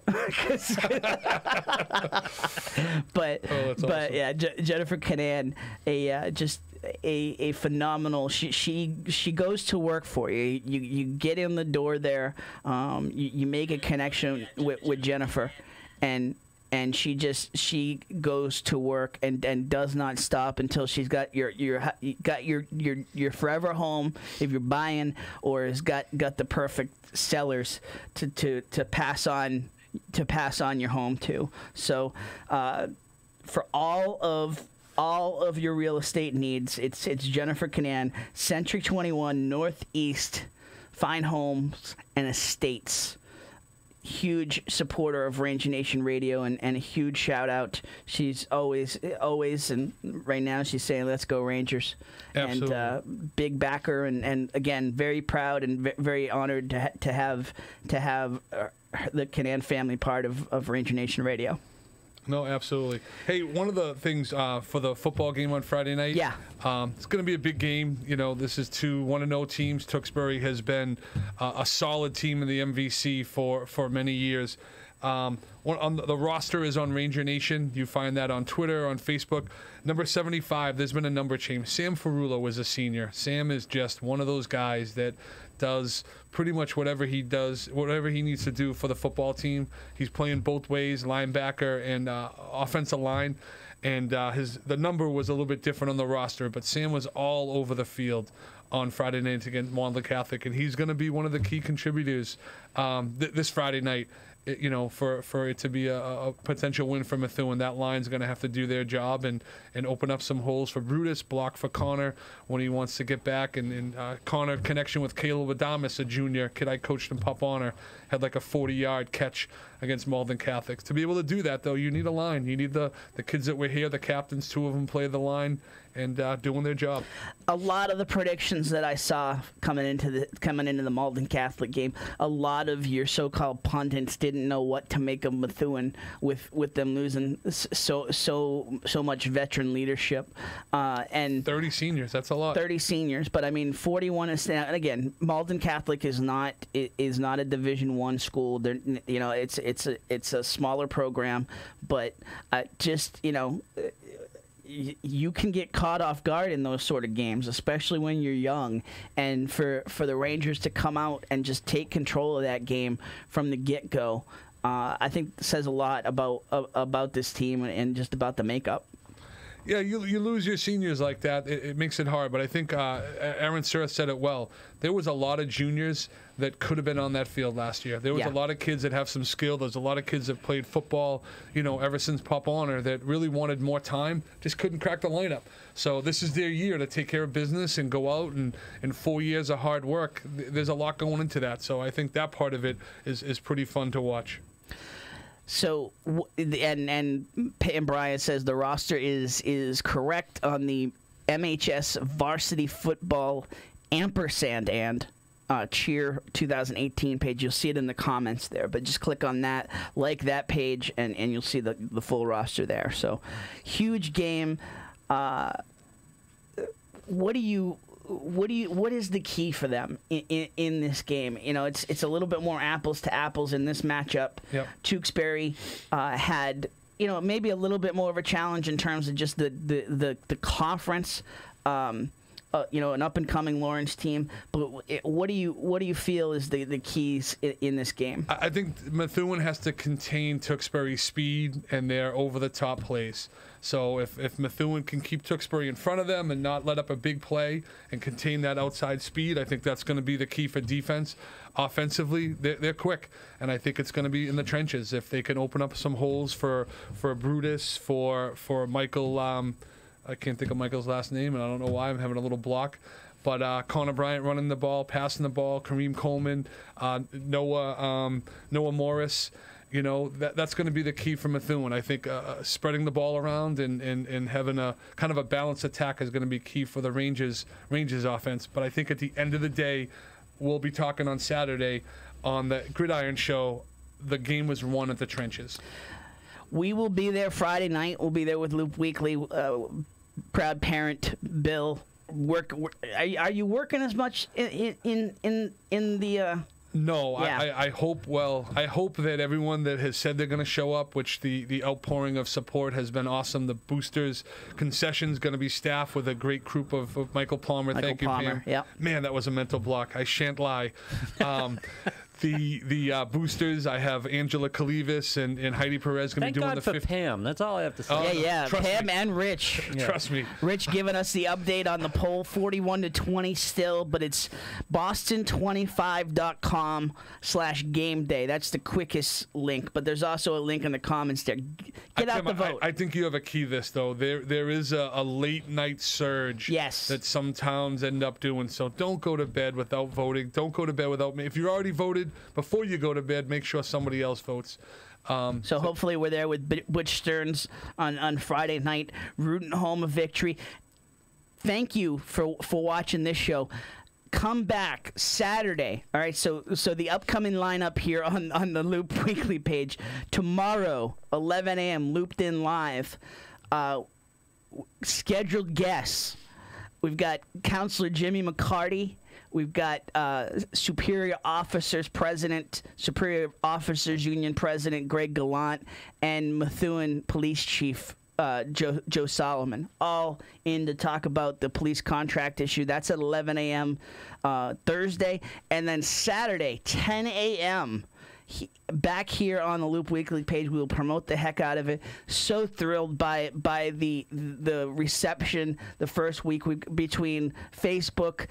but awesome. Yeah, Jennifer Canan, a phenomenal. She goes to work for you. You get in the door there. You make a connection with Jennifer, and she goes to work and does not stop until she's got your forever home, if you're buying, or has got the perfect sellers to pass on your home to. So for all of your real estate needs, it's Jennifer Canan, Century 21 Northeast Fine Homes and Estates. Huge supporter of Ranger Nation Radio, and a huge shout out. She's always, and right now she's saying, "Let's go Rangers!" Absolutely. And big backer, and again, very proud and very honored to have the Canan family part of Ranger Nation Radio. No, absolutely. Hey, one of the things for the football game on Friday night, it's going to be a big game. This is 2 1-0 teams. Tewksbury has been a solid team in the MVC for many years. On the roster is on Ranger Nation. You find that on Twitter, on Facebook. Number 75, there's been a number change. Sam Ferrulo was a senior. Sam is just one of those guys that does pretty much whatever he needs to do for the football team. He's playing both ways, linebacker and offensive line. And the number was a little bit different on the roster, but Sam was all over the field on Friday night against Malden Catholic, and he's going to be one of the key contributors this Friday night. For it to be a potential win for Methuen. That line's going to have to do their job and open up some holes for Brutus, block for Connor when he wants to get back. And Connor, connection with Caleb Adamas, a junior kid I coached in Pop Honor, had like a 40-yard catch against Malden Catholics. To be able to do that, though, you need a line. You need the kids that were here, the captains, 2 of them play the line and doing their job. A lot of the predictions that I saw coming into the Malden Catholic game, a lot of your so-called pundits didn't know what to make of Methuen with them losing so much veteran leadership and 30 seniors. That's a lot. 30 seniors, but I mean 41 is, and again, Malden Catholic is not a Division I school. They're, it's a smaller program, but you can get caught off guard in those sort of games, especially when you're young. And for the Rangers to come out and just take control of that game from the get-go, I think says a lot about this team and just about the makeup. Yeah, you lose your seniors like that, it makes it hard. But I think Aaron Sura said it well. There was a lot of juniors that could have been on that field last year. There was a lot of kids that have some skill. There's a lot of kids that played football, ever since Pop Honor that really wanted more time, just couldn't crack the lineup. So this is their year to take care of business and go out and in 4 years of hard work, there's a lot going into that. So I think that part of it is pretty fun to watch. So, and Brian says the roster is correct on the MHS varsity football ampersand and cheer 2018 page. You'll see it in the comments there, but just click on that, like that page, and you'll see the full roster there. So, huge game. What is the key for them in this game? It's a little bit more apples to apples in this matchup. Yep. Tewksbury had maybe a little bit more of a challenge in terms of just the conference. An up and coming Lawrence team. But what do you feel is the keys in this game? I think Methuen has to contain Tewksbury's speed and their over the top plays. So if Methuen can keep Tewksbury in front of them and not let up a big play and contain that outside speed, I think that's going to be the key for defense. Offensively, they're quick, and I think it's going to be in the trenches. If they can open up some holes for Brutus, for Michael, I can't think of Michael's last name, and I don't know why I'm having a little block. But Connor Bryant running the ball, passing the ball, Kareem Coleman, Noah Morris. That's going to be the key for Methuen. I think spreading the ball around and having a kind of a balanced attack is going to be key for the Rangers offense. But I think at the end of the day, we'll be talking on Saturday on the Gridiron Show. The game was won at the trenches. We will be there Friday night. We'll be there with Loop Weekly, proud parent Bill. Are you working as much in the? No, yeah. I hope that everyone that has said they're going to show up, which the outpouring of support has been awesome. The boosters concession's going to be staffed with a great group of Michael Palmer. Thank you, Pam. Yep. Man, that was a mental block. I shan't lie. The boosters, I have Angela Kalivas and Heidi Perez going to be doing the 50. Thank God for Pam. That's all I have to say. Yeah. Pam and Rich. Trust me. Rich giving us the update on the poll, 41-20 still, but it's boston25.com/game day. That's the quickest link, but there's also a link in the comments there. Get out the vote. I think you have a key this, though. There is a late night surge that some towns end up doing, so don't go to bed without voting. Don't go to bed without me. If you already voted, before you go to bed, make sure somebody else votes. So hopefully we're there with Butch Stearns on Friday night, rooting home a victory. Thank you for watching this show. Come back Saturday. All right, so the upcoming lineup here on the Loop Weekly page. Tomorrow, 11 a.m., Looped In Live. Scheduled guests. We've got Counselor Jimmy McCarty. We've got Superior Officers Union President Greg Gallant and Methuen Police Chief Joe Solomon, all in to talk about the police contract issue. That's at 11 a.m. Thursday. And then Saturday, 10 a.m., back here on the Loop Weekly page, we will promote the heck out of it. So thrilled by the reception the first week between Facebook,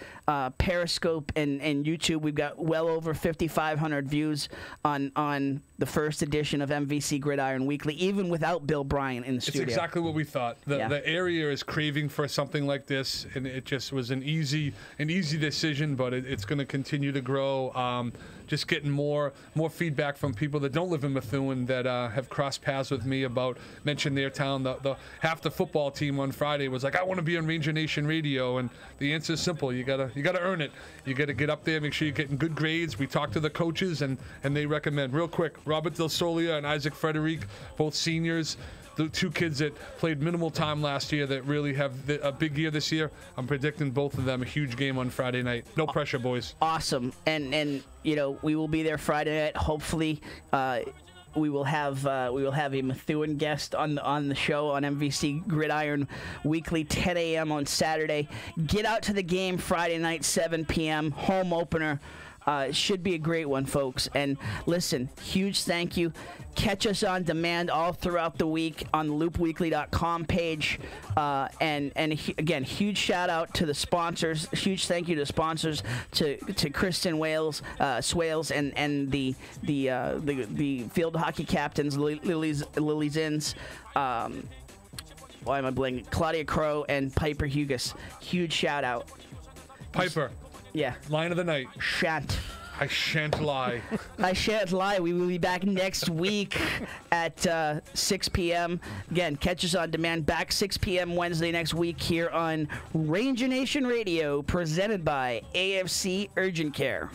Periscope, and YouTube. We've got well over 5,500 views on the first edition of MVC Gridiron Weekly, even without Bill Bryant in the studio. It's exactly what we thought. The area is craving for something like this, and it just was an easy decision, but it's going to continue to grow. Just getting more feedback from people that don't live in Methuen that have crossed paths with me about mentioning their town. The half the football team on Friday was like, I want to be on Ranger Nation Radio, and the answer is simple. You gotta earn it. You gotta get up there, make sure you're getting good grades. We talk to the coaches, and they recommend. Real quick, Robert Del Solia and Isaac Frederic, both seniors. The two kids that played minimal time last year that really have a big year this year. I'm predicting both of them a huge game on Friday night. No pressure, boys. Awesome. And we will be there Friday night. Hopefully, we will have a Methuen guest on the show on MVC Gridiron Weekly, 10 a.m. on Saturday. Get out to the game Friday night, 7 p.m. home opener. It should be a great one, folks. And listen, huge thank you. Catch us on demand all throughout the week on the loopweekly.com page. And again, huge shout out to the sponsors. Huge thank you to sponsors, to Kristen Swales and the field hockey captains, Lily Zins. Why am I blanking? Claudia Crow and Piper Hugas. Huge shout out. Piper. Yeah. Line of the night. I shan't lie. I shan't lie. We will be back next week at 6 p.m. Again, catch us on demand. Back 6 p.m. Wednesday next week here on Ranger Nation Radio, presented by AFC Urgent Care.